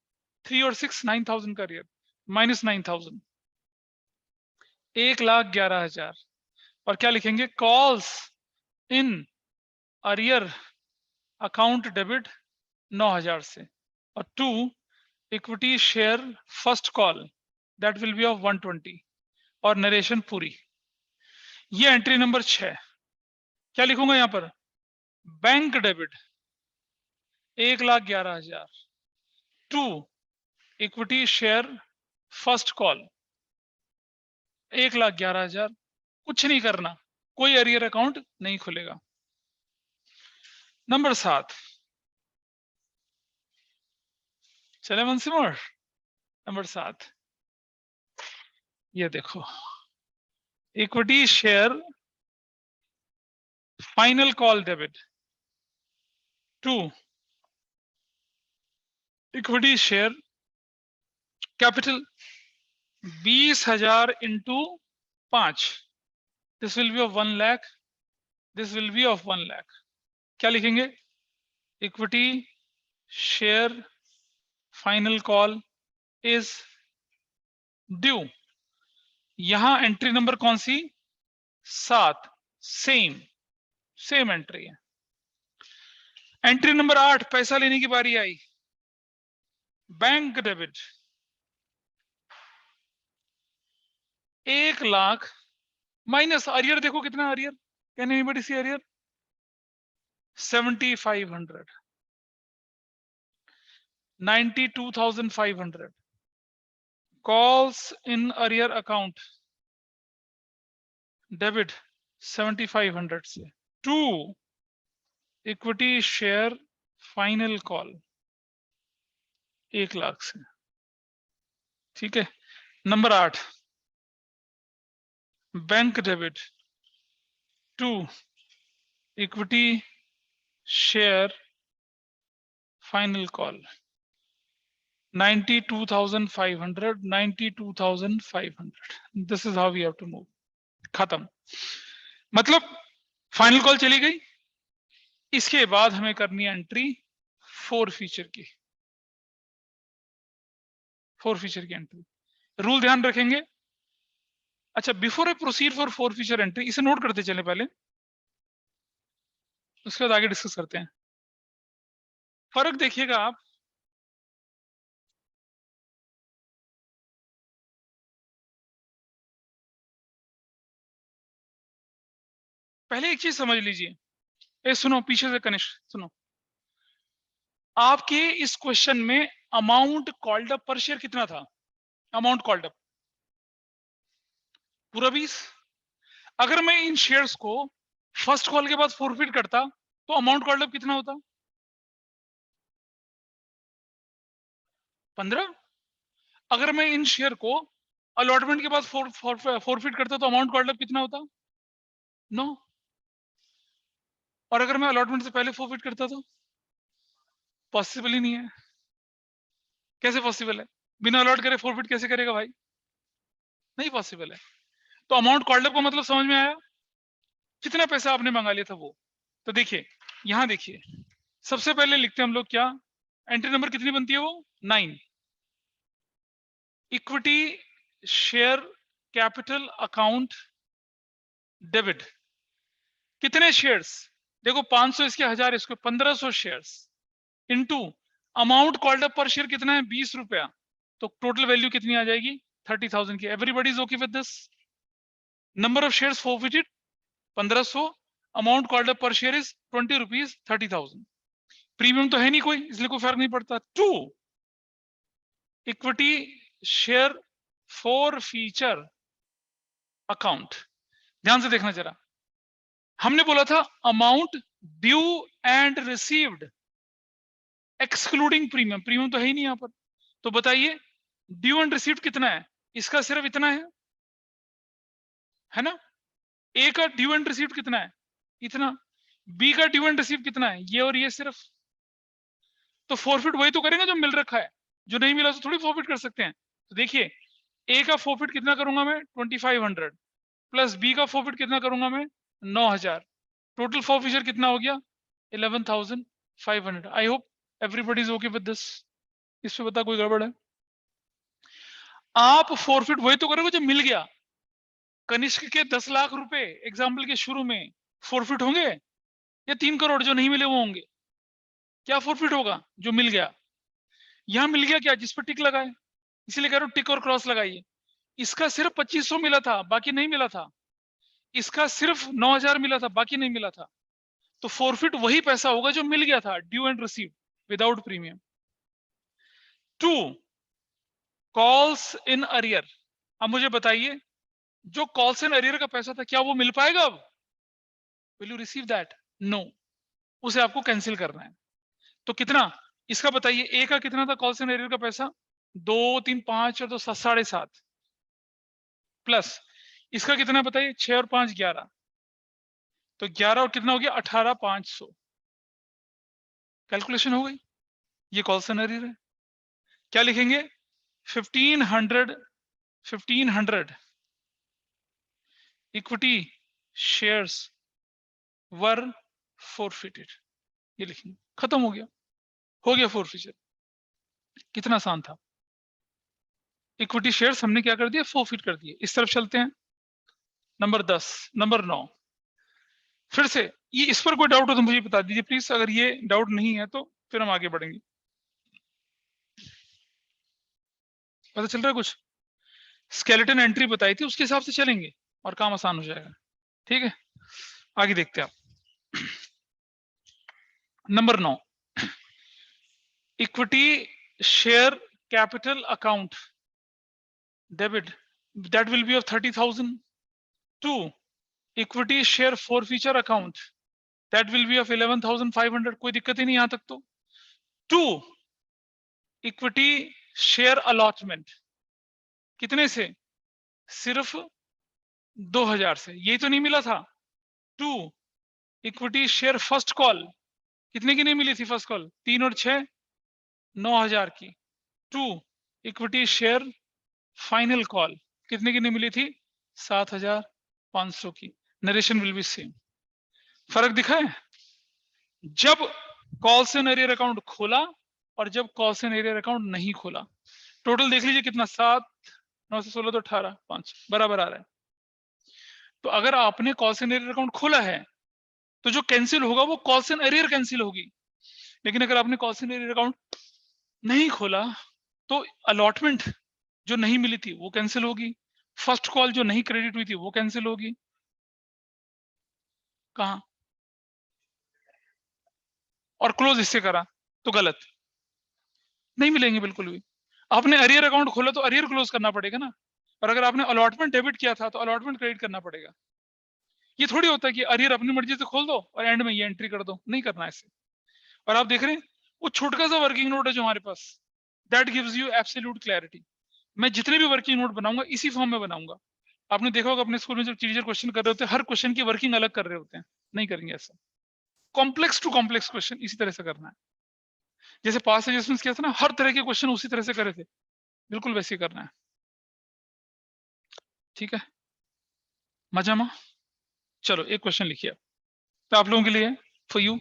3 और 6 9,000 का अरियर, माइनस 9,000, 1,11,000। और क्या लिखेंगे, calls in arrear account debit 9,000 से, और 2 equity share first call that will be of 120, और नरेशन पूरी। ये एंट्री नंबर 6। क्या लिखूंगा यहां पर, bank debit 1,11,000 to equity share first call 1,11,000, कुछ नहीं करना, कोई अरियर अकाउंट नहीं खुलेगा। नंबर 7, चले मनसिमर, नंबर 7, ये देखो, equity share final call debit to equity share capital 20,000 into 5, this will be of 1 lakh, this will be of 1 lakh. क्या लिखेंगे, equity share final call is due, यहां एंट्री नंबर कौन सी, 7, सेम एंट्री है। एंट्री नंबर 8, पैसा लेने की बारी आई, bank debit 1 lakh minus arrear, देखो कितना arrear, can anybody see arrear, 7,500, 92,500, calls in arrear account debit 7,500 से, to equity share final call 1 lakh से, ठीक है। Number 8, bank debit to equity share final call 92,500, 92,500, this is how we have to move, खत्म। मतलब final call चली गई, इसके बाद हमें करनी है एंट्री 4 फीचर की, 4 फीचर की एंट्री। रूल ध्यान रखेंगे। अच्छा, before I proceed for 4 feature entry, इसे नोट करते चले पहले, उसके बाद आगे डिस्कस करते हैं। फर्क देखिएगा आप, पहले एक चीज समझ लीजिए, ए सुनो, पीछे से कनिष्ठ सुनो, आपके इस क्वेश्चन में अमाउंट कॉल्ड अप पर शेयर कितना था, अमाउंट कॉल्ड अप पूरा 20। अगर मैं इन शेयर्स को फर्स्ट कॉल के बाद फोरफिट करता तो अमाउंट कॉल्ड अप कितना होता, 15। अगर मैं इन शेयर को अलॉटमेंट के बाद फोरफिट करता तो अमाउंट कॉल्ड अप कितना होता, 9। और अगर मैं अलॉटमेंट से पहले फोरफिट करता तो पॉसिबल ही नहीं है। कैसे पॉसिबल है, बिना अलॉट करे फोरफिट कैसे करेगा भाई, नहीं पॉसिबल है। तो अमाउंट कॉल्ड अप का मतलब समझ में आया, कितना पैसा आपने मंगा लिया था वो। तो देखिए यहां देखिए, सबसे पहले लिखते हैं हम लोग क्या, एंट्री नंबर कितनी बनती है वो, 9, equity share capital account debit, कितने शेयर्स, देखो 500 इसके 1000 इसके 1500 shares, into amount called up पर शेयर कितना है, 20 रुपया, तो टोटल वैल्यू कितनी आ जाएगी, 30,000 की। Everybody is okay with this, number of shares forfeited 1500, amount called up पर शेयर इज 20 रुपीज, 30,000। प्रीमियम तो है नहीं कोई, इसलिए कोई फर्क नहीं पड़ता। 2 equity share for feature account, ध्यान से देखना जरा, हमने बोला था amount due and received excluding premium, premium तो है ही नहीं यहां पर, तो बताइए ड्यू एंड रिसीव्ड कितना है? इसका सिर्फ इतना है ना? ए का ड्यू एंड रिसीव्ड कितना है? इतना। बी का ड्यू एंड रिसीव्ड कितना है? ये और ये सिर्फ। तो फॉरफिट वही तो करेंगे जो मिल रखा है, जो नहीं मिला तो थोड़ी फॉरफिट कर सकते हैं। तो देखिए ए का फॉरफिट कितना करूंगा मैं? 2500 प्लस बी का फॉरफिट कितना करूंगा मैं? 9000। टोटल फॉरफिचर कितना हो गया? 11500। I hope everybody is okay with this. इस पे बता कोई गड़बड़ है? आप फॉरफिट वही तो करोगे जो मिल गया। कनिष्क के 10 लाख रुपए एग्जाम्पल के शुरू में फॉरफिट होंगे या 3 करोड़ जो नहीं मिले वो होंगे? क्या फॉरफिट होगा? जो मिल गया। यहां मिल गया क्या? जिस पर टिक लगाए, इसीलिए कह रहा हूं टिक और क्रॉस लगाइए। इसका सिर्फ 2500 मिला था, बाकी नहीं मिला था। इसका सिर्फ 9000 मिला था, बाकी नहीं मिला था। तो फॉरफिट वही पैसा होगा जो मिल गया था, due and receive without premium. 2 calls in arrear. अब मुझे बताइए जो कॉल्स इन अरियर का पैसा था क्या वो मिल पाएगा अब? Will you receive that? No, उसे आपको कैंसिल करना है। तो कितना इसका बताइए? ए का कितना था कॉल्स इन अरियर का पैसा? 2 3 5 और 2 7.5 प्लस इसका कितना बताइए? 6 और 5 11। तो 11 और कितना हो गया? 18,500। कैलकुलेशन हो गई। ये कॉल्स इन अरियर है। क्या लिखेंगे? 1500 इक्विटी शेयर्स वर फॉरफिटेड। ये लिखेंगे, खत्म हो गया फॉरफिचर। कितना आसान था। इक्विटी शेयर्स हमने क्या कर दिया? फॉरफिट कर दिए। इस तरफ चलते हैं, नंबर 10, नंबर 9। फिर से ये इस पर कोई डाउट हो तो मुझे बता दीजिए प्लीज। अगर ये डाउट नहीं है तो फिर हम आगे बढ़ेंगे। पता चल रहा है कुछ? स्केलेटन एंट्री बताई थी, उसके हिसाब से चलेंगे और काम आसान हो जाएगा। ठीक है, आगे देखते हैं आप। Number 9, equity share capital account debit, that will be of 30,000। 2 equity share forfeiture account, that will be of 11,500। कोई दिक्कत ही नहीं यहां तक तो। 2 इक्विटी शेयर अलॉटमेंट, कितने से? सिर्फ 2000 से। यही तो नहीं मिला था। 2 इक्विटी शेयर फर्स्ट कॉल, कितने की नहीं मिली थी फर्स्ट कॉल? 3 और 6 9,000 की। 2 इक्विटी शेयर फाइनल कॉल, कितने की नहीं मिली थी? 7,500 की। Narration will be same. फर्क दिखा है? जब कॉल्स इन एरियर अकाउंट खोला और जब कॉल्स इन एरियर अकाउंट नहीं खोला। टोटल देख लीजिए कितना, 7 9 से 16 तो 18 5 बराबर आ रहा है। तो अगर आपने कॉल्स इन एरियर अकाउंट खोला है तो जो कैंसिल होगा वो कॉल्स इन एरियर कैंसिल होगी। लेकिन अगर आपने कॉल्स इन एरियर अकाउंट नहीं खोला तो अलॉटमेंट जो नहीं मिली थी वो कैंसिल होगी, फर्स्ट कॉल जो नहीं क्रेडिट हुई थी वो कैंसिल होगी। कहां? और क्लोज इससे करा तो गलत, नहीं मिलेंगे बिल्कुल भी। आपने अरियर अकाउंट खोला तो अरियर क्लोज करना पड़ेगा ना, और अगर आपने अलॉटमेंट डेबिट किया था तो अलॉटमेंट क्रेडिट करना पड़ेगा। ये थोड़ी होता है कि अरियर अपनी मर्जी से खोल दो और एंड में ये एंट्री कर दो, नहीं करना ऐसे। और आप देख रहे हैं वो छोटा सा वर्किंग नोट है जो हमारे पास, that gives you absolute clarity. मैं जितने भी वर्किंग नोट बनाऊंगा इसी फॉर्म में बनाऊंगा। आपने देखा होगा अपने स्कूल में जब टीचर क्वेश्चन कर रहे होते हैं हर क्वेश्चन की वर्किंग अलग कर रहे होते हैं, नहीं करेंगे ऐसा। कॉम्प्लेक्स टू कॉम्प्लेक्स क्वेश्चन इसी तरह से करना है। जैसे पास एडजस्टमेंट किया था ना, हर तरह के क्वेश्चन उसी तरह से करे थे, बिल्कुल वैसे ही करना है। ठीक है, मजा मा? चलो एक क्वेश्चन लिखिए तो आप लोगों के लिए, फॉर यू,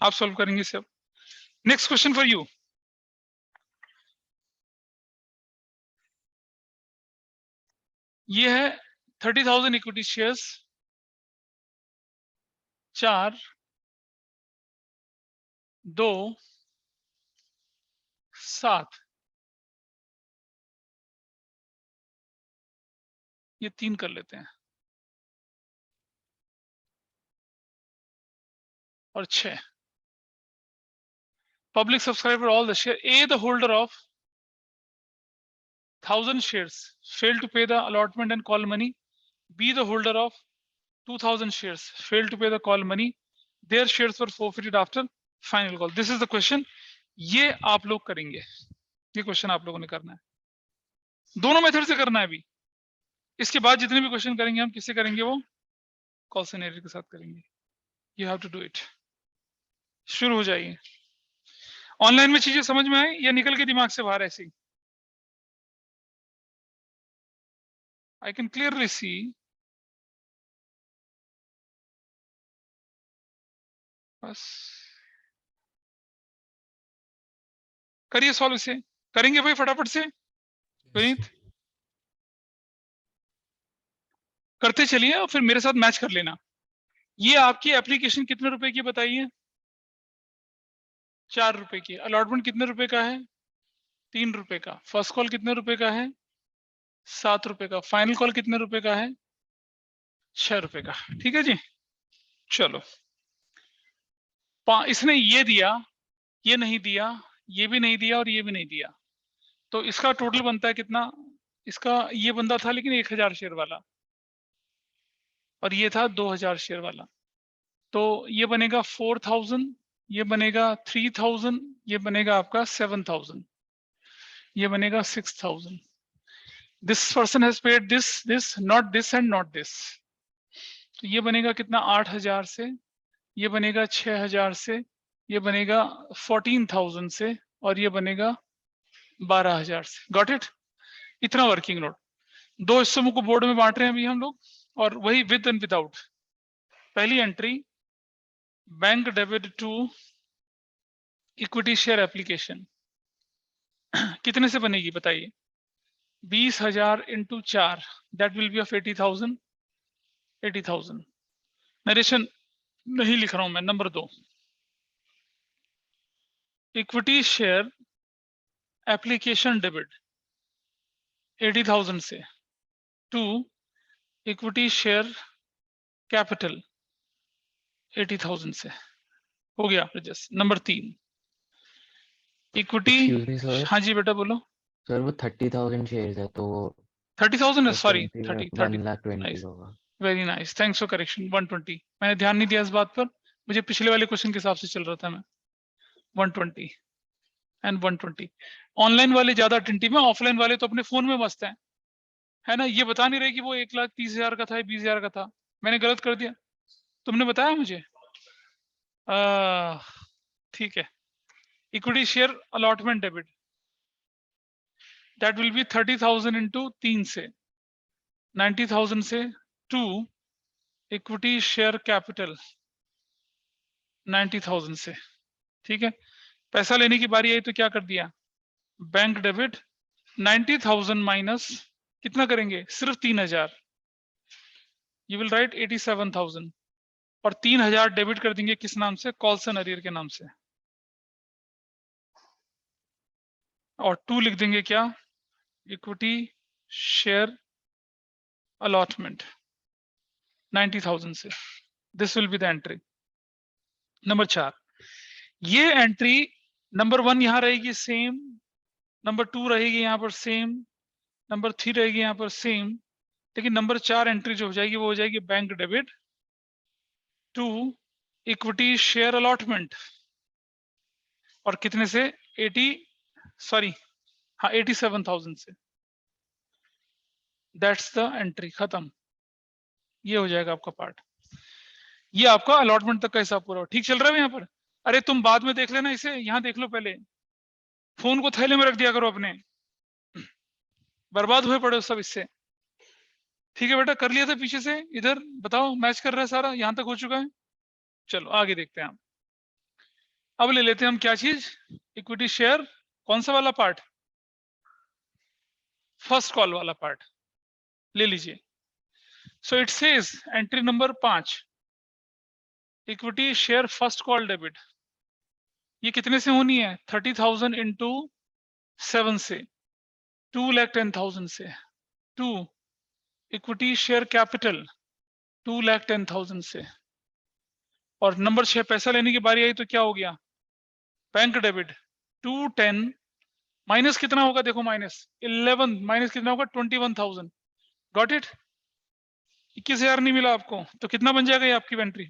आप सॉल्व करेंगे इसे अब। Next question for you. ये है 30,000 इक्विटी शेयर्स, 4 2 7, ये 3 कर लेते हैं, और 6 public subscriber all the share. A the holder of 1,000 shares failed to pay the allotment and call money. B the holder of 2,000 shares failed to pay the call money. There shares were forfeited after final call. This is the question. ये आप लोग करेंगे, ये question आप लोगों ने करना है, दोनों मेथड से करना है अभी। इसके बाद जितने भी क्वेश्चन करेंगे हम किससे करेंगे, वो कॉल सिनेरियो के साथ करेंगे। You have to do it. शुरू हो जाइए। ऑनलाइन में चीजें समझ में आई या निकल के दिमाग से बाहर ऐसी? I can clearly see. बस करिए सॉल्व इसे। करेंगे भाई फटाफट से। विनीत करते चलिए और फिर मेरे साथ मैच कर लेना। ये आपकी एप्लीकेशन कितने रुपए की बताइए? 4 रुपए की। अलॉटमेंट कितने रुपए का है? 3 रुपए का। फर्स्ट कॉल कितने रुपए का है? 7 रुपए का। फाइनल कॉल कितने रुपए का है? 6 रुपए का। ठीक है जी। चलो, इसने ये दिया, ये नहीं दिया, ये भी नहीं दिया और ये भी नहीं दिया, तो इसका टोटल बनता है कितना? इसका ये बंदा था लेकिन 1000 शेयर वाला, और ये था 2000 शेयर वाला, तो ये बनेगा 4000, ये बनेगा 3000, ये बनेगा आपका 7000, ये बनेगा 6000। This person has paid this not this and not this, तो ये बनेगा कितना? 8000 से, ये बनेगा 6000 से, ये बनेगा 14000 से, और ये बनेगा 12000 से। Got it? इतना वर्किंग नोट। दो हिस्सों को बोर्ड में बांट रहे हैं अभी हम लोग, और वही विद एंड विदाउट। पहली entry, bank debit to equity share application, कितने से बनेगी बताइए? 20,000 into 4, that will be of 80,000। 80,000। Narration नहीं लिख रहा हूं मैं। Number 2, equity share application debit 80,000 से, टू इक्विटी शेयर कैपिटल 80,000 से। हो गया adjust. Number 3, equity. Excuse me sir, हाँ जी बेटा बोलो। सर वो 30,000 शेयर्स है तो 30,000 है, सॉरी 20 में 30। 1,20,000 नाइस, होगा। Very nice, thanks for correction. 120, मैंने ध्यान नहीं दिया इस बात पर, मुझे पिछले वाले क्वेश्चन के हिसाब से चल रहा था मैं। 120 एंड 120। ऑनलाइन वाले ज्यादा टिंटी में, ऑफलाइन वाले तो अपने फोन में मस्त हैं, है ना? ये बता नहीं रहे कि वो 1,30,000 का था, 20,000 का था। मैंने गलत कर दिया, तुमने बताया मुझे। ठीक है। Equity share allotment debit, that will B 30,000 into 3 से, 90,000 से, टू इक्विटी शेयर कैपिटल 90,000 से। ठीक है। पैसा लेने की बारी आई तो क्या कर दिया? बैंक डेबिट 90,000 माइनस कितना करेंगे? सिर्फ 3,000। यू विल राइट 87,000, और 3,000 डेबिट कर देंगे किस नाम से? कॉल्सन अरियर के नाम से, और 2 लिख देंगे क्या? इक्विटी शेयर अलॉटमेंट 90,000 से। This will be the entry. Number 4, ये एंट्री नंबर 1 यहां रहेगी सेम, नंबर 2 रहेगी यहां पर सेम, नंबर 3 रहेगी यहां पर सेम, लेकिन नंबर 4 एंट्री जो हो जाएगी वो हो जाएगी bank debit to equity share allotment, और कितने से? 87,000 से। दैट्स द एंट्री, खत्म। ये हो जाएगा आपका पार्ट। ये आपका अलॉटमेंट तक का हिसाब पूरा हो। ठीक चल रहा है यहाँ पर? अरे तुम बाद में देख लेना इसे, यहाँ देख लो पहले। फोन को थैले में रख दिया करो अपने, बर्बाद हुए पड़े हो सब इससे। ठीक है बेटा, कर लिया था पीछे से, इधर बताओ मैच कर रहा है सारा, यहां तक हो चुका है। चलो आगे देखते हैं हम। अब ले लेते हैं हम क्या चीज? इक्विटी शेयर, कौन सा वाला पार्ट? फर्स्ट कॉल वाला पार्ट ले लीजिए। So it says entry number 5, equity share first call debit, ये कितने से होनी है? 30,000 इंटू 7 से, 2,10,000 से, टू इक्विटी शेयर कैपिटल 2,10,000 से, और नंबर 6 पैसा लेने की बारी आई तो क्या हो गया? बैंक डेबिट 210 माइनस कितना होगा? देखो माइनस 11, माइनस कितना होगा? 21,000। Got it? 21,000 नहीं मिला आपको, तो कितना बन जाएगा ये आपकी entry?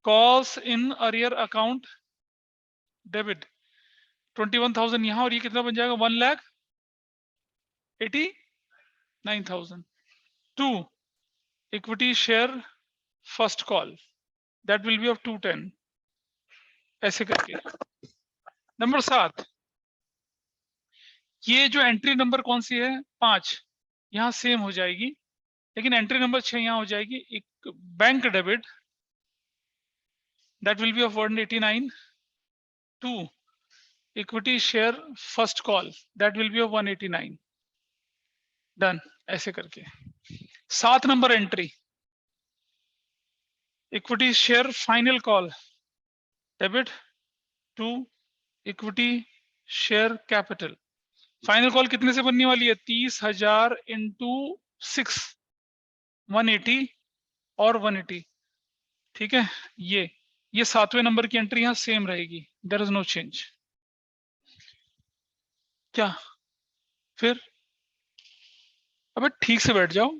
Calls in arrear account debit 21,000 यहां, और ये कितना बन जाएगा 1,89,000। 2 equity share first call that will be of 210, ऐसे करके। नंबर 7, ये जो एंट्री नंबर कौन सी है 5, यहां सेम हो जाएगी, लेकिन एंट्री नंबर 6 यहां हो जाएगी। एक bank debit that will be of 189। 2 equity share first call that will be of 189। Done, ऐसे करके। 7 number entry equity share final call debit 2 equity share capital. Final call कितने से बनने वाली है 30,000 इंटू 6, 180 और 180, ठीक है। ये 7वें नंबर की एंट्री यहां सेम रहेगी, देयर इज नो चेंज। क्या फिर अबे ठीक से बैठ जाओ।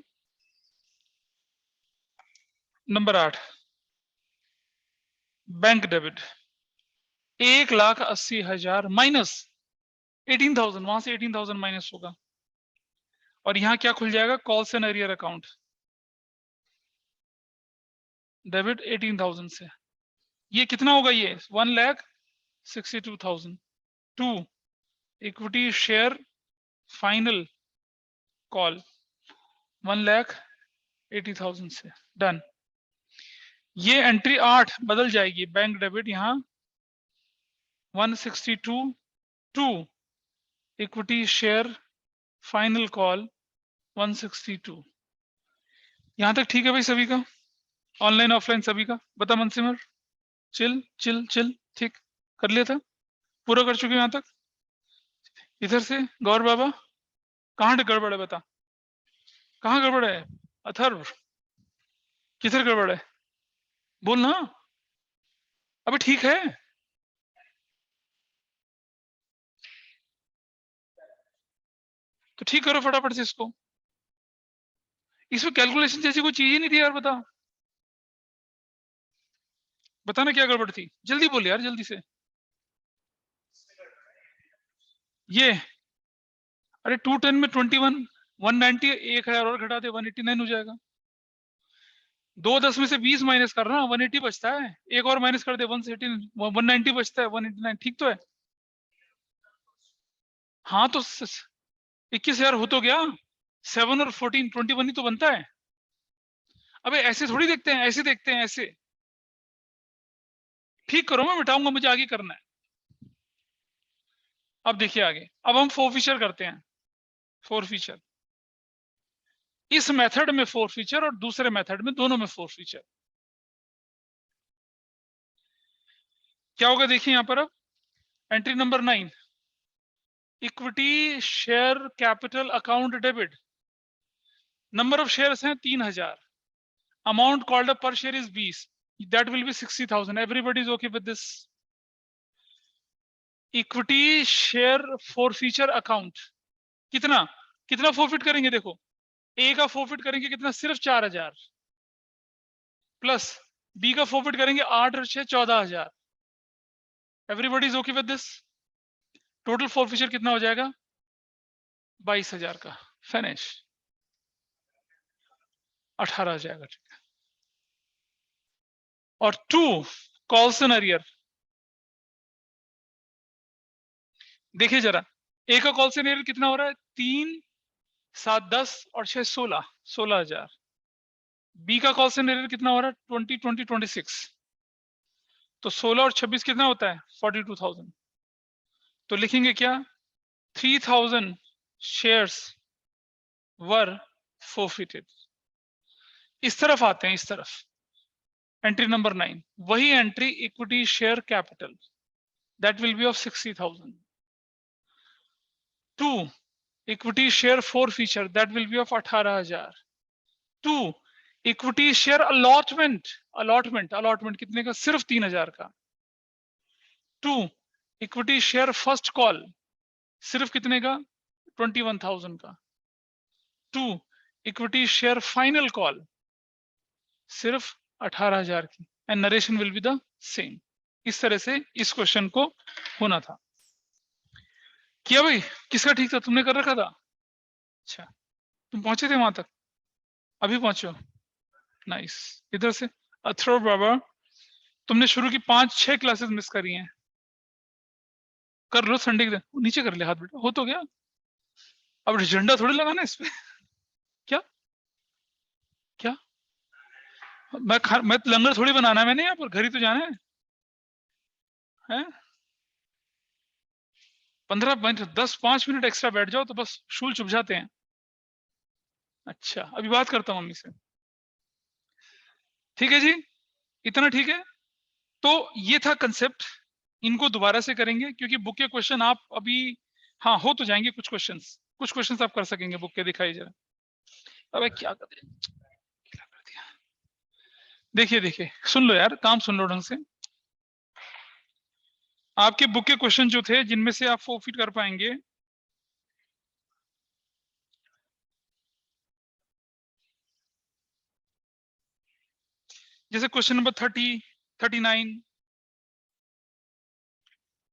नंबर 8 बैंक डेबिट 1,80,000 माइनस 18,000, वहां से 18,000 माइनस होगा, और यहां क्या खुल जाएगा calls and arrear account debit 18,000 से। ये कितना होगा ये 1,62,000। 2 इक्विटी शेयर फाइनल कॉल 1,80,000 से। डन। ये एंट्री 8 बदल जाएगी, बैंक डेबिट यहां 162। 2 इक्विटी शेयर फाइनल कॉल 162। यहां तक ठीक है भाई सभी का, ऑनलाइन ऑफलाइन सभी का? बता मनसिमर, चिल चिल चिल, ठीक कर लिया था, पूरा कर चुके यहां तक? इधर से गौर बाबा कहाँ गड़बड़ है बता, कहाँ गड़बड़ है? अथर्व किधर गड़बड़ है बोल ना, अबे ठीक है। तो ठीक करो फटाफट से इसको, इसमें कैलकुलेशन जैसी कोई चीज ही नहीं थी यार, बता बताना क्या गड़बड़ थी, जल्दी बोल यार जल्दी से। ये अरे 210 में 21, 190, 1,000 और घटा दे 189 हो जाएगा। 2 10 में से 20 माइनस करना 180 बचता है, एक और माइनस कर दे 180, 190 बचता है 189, ठीक तो है? हाँ तो 21,000 हो तो गया, 7 और 14 21 ही तो बनता है। अबे ऐसे थोड़ी देखते हैं, ऐसे देखते हैं, ऐसे ठीक करो, मैं मिटाऊंगा, मुझे आगे करना है। अब देखिए आगे, अब हम फोरफीचर करते हैं। फोरफीचर इस मेथड में फोरफीचर और दूसरे मेथड में, दोनों में फोरफीचर क्या होगा देखिए यहां पर। अब entry number 9 equity share capital account debit, number of shares हैं 3,000, अमाउंट कॉल्ड अप पर share is 20, that will B 60,000। Everybody is okay with this? Equity share forfeiture account कितना कितना फोरफिट करेंगे देखो, ए का फोरफिट करेंगे कितना, सिर्फ 4,000, प्लस बी का फोरफिट करेंगे 8 और 6 14,000। Everybody is okay with this? Total forfeiture कितना हो जाएगा 22,000 का, फिनिश 18 आ जाएगा, ठीक है। और 2 कॉल्स एंड अरियर, देखिए जरा, ए का कॉल्स एंड अरियर कितना हो रहा है 3 7 10 और 6 16, 16,000। बी का कॉल्स एंड अरियर कितना हो रहा है 20 20 26, तो 16 और 26 कितना होता है 42,000। तो लिखेंगे क्या 3,000 शेयर्स वर फोरफिटेड। इस तरफ आते हैं, इस तरफ एंट्री नंबर 9, वही entry equity share capital that will be of 60,000। 2 equity share forfeiture that will be of 18,000। 2 equity share allotment, allotment कितने का सिर्फ 3,000 का। 2 इक्विटी शेयर फर्स्ट कॉल सिर्फ कितने का 21,000 का। 2 इक्विटी शेयर फाइनल कॉल सिर्फ 18,000 की, and narration will be the same. इस तरह से इस क्वेश्चन को होना था। किया भाई? किसका ठीक था? तुमने कर रखा था? अच्छा, तुम पहुंचे थे वहां तक? अभी पहुंचे हो? नाइस। इधर से अथर्व बाबा, तुमने शुरू की 5-6 क्लासेस मिस करी हैं। कर लो संडे के दिन, नीचे कर ले हाथ बेटा, हो तो गया। अब झंडा थोड़ी लगाना इस पे। क्या क्या मैं लंगर थोड़ी बनाना है मैंने यहाँ पर, घर ही तो जाना है? 15 मिनट 10-5 मिनट एक्स्ट्रा बैठ जाओ तो बस शूल चुभ जाते हैं। अच्छा, अभी बात करता हूँ मम्मी से। ठीक है जी, इतना ठीक है। तो ये था कंसेप्ट, इनको दोबारा से करेंगे क्योंकि बुक के क्वेश्चन आप अभी, हाँ हो तो जाएंगे कुछ क्वेश्चंस आप कर सकेंगे बुक के। दिखाई जरा, अबे क्या कर दिया। देखिए देखिए, सुन लो यार, काम सुन लो ढंग से। आपके बुक के क्वेश्चन जो थे जिनमें से आप 4 फीट कर पाएंगे, जैसे क्वेश्चन नंबर 30, 39,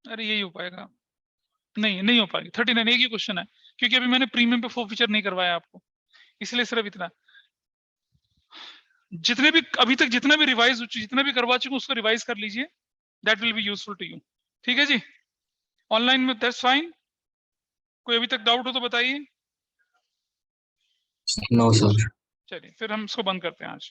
अरे यही हो पाएगा? नहीं हो पाएगी। 39 एक ही क्वेश्चन है, क्योंकि अभी मैंने प्रीमियम पे 4 फीचर नहीं करवाया आपको, इसलिए सिर्फ इतना। जितने भी अभी तक जितना भी रिवाइज, जितना भी करवा चुके उसको रिवाइज कर लीजिए, that will be useful to you. ठीक है जी, ऑनलाइन में दैट्स फाइन। कोई अभी तक डाउट हो तो बताइए। No sir. चलिए फिर हम इसको बंद करते हैं आज।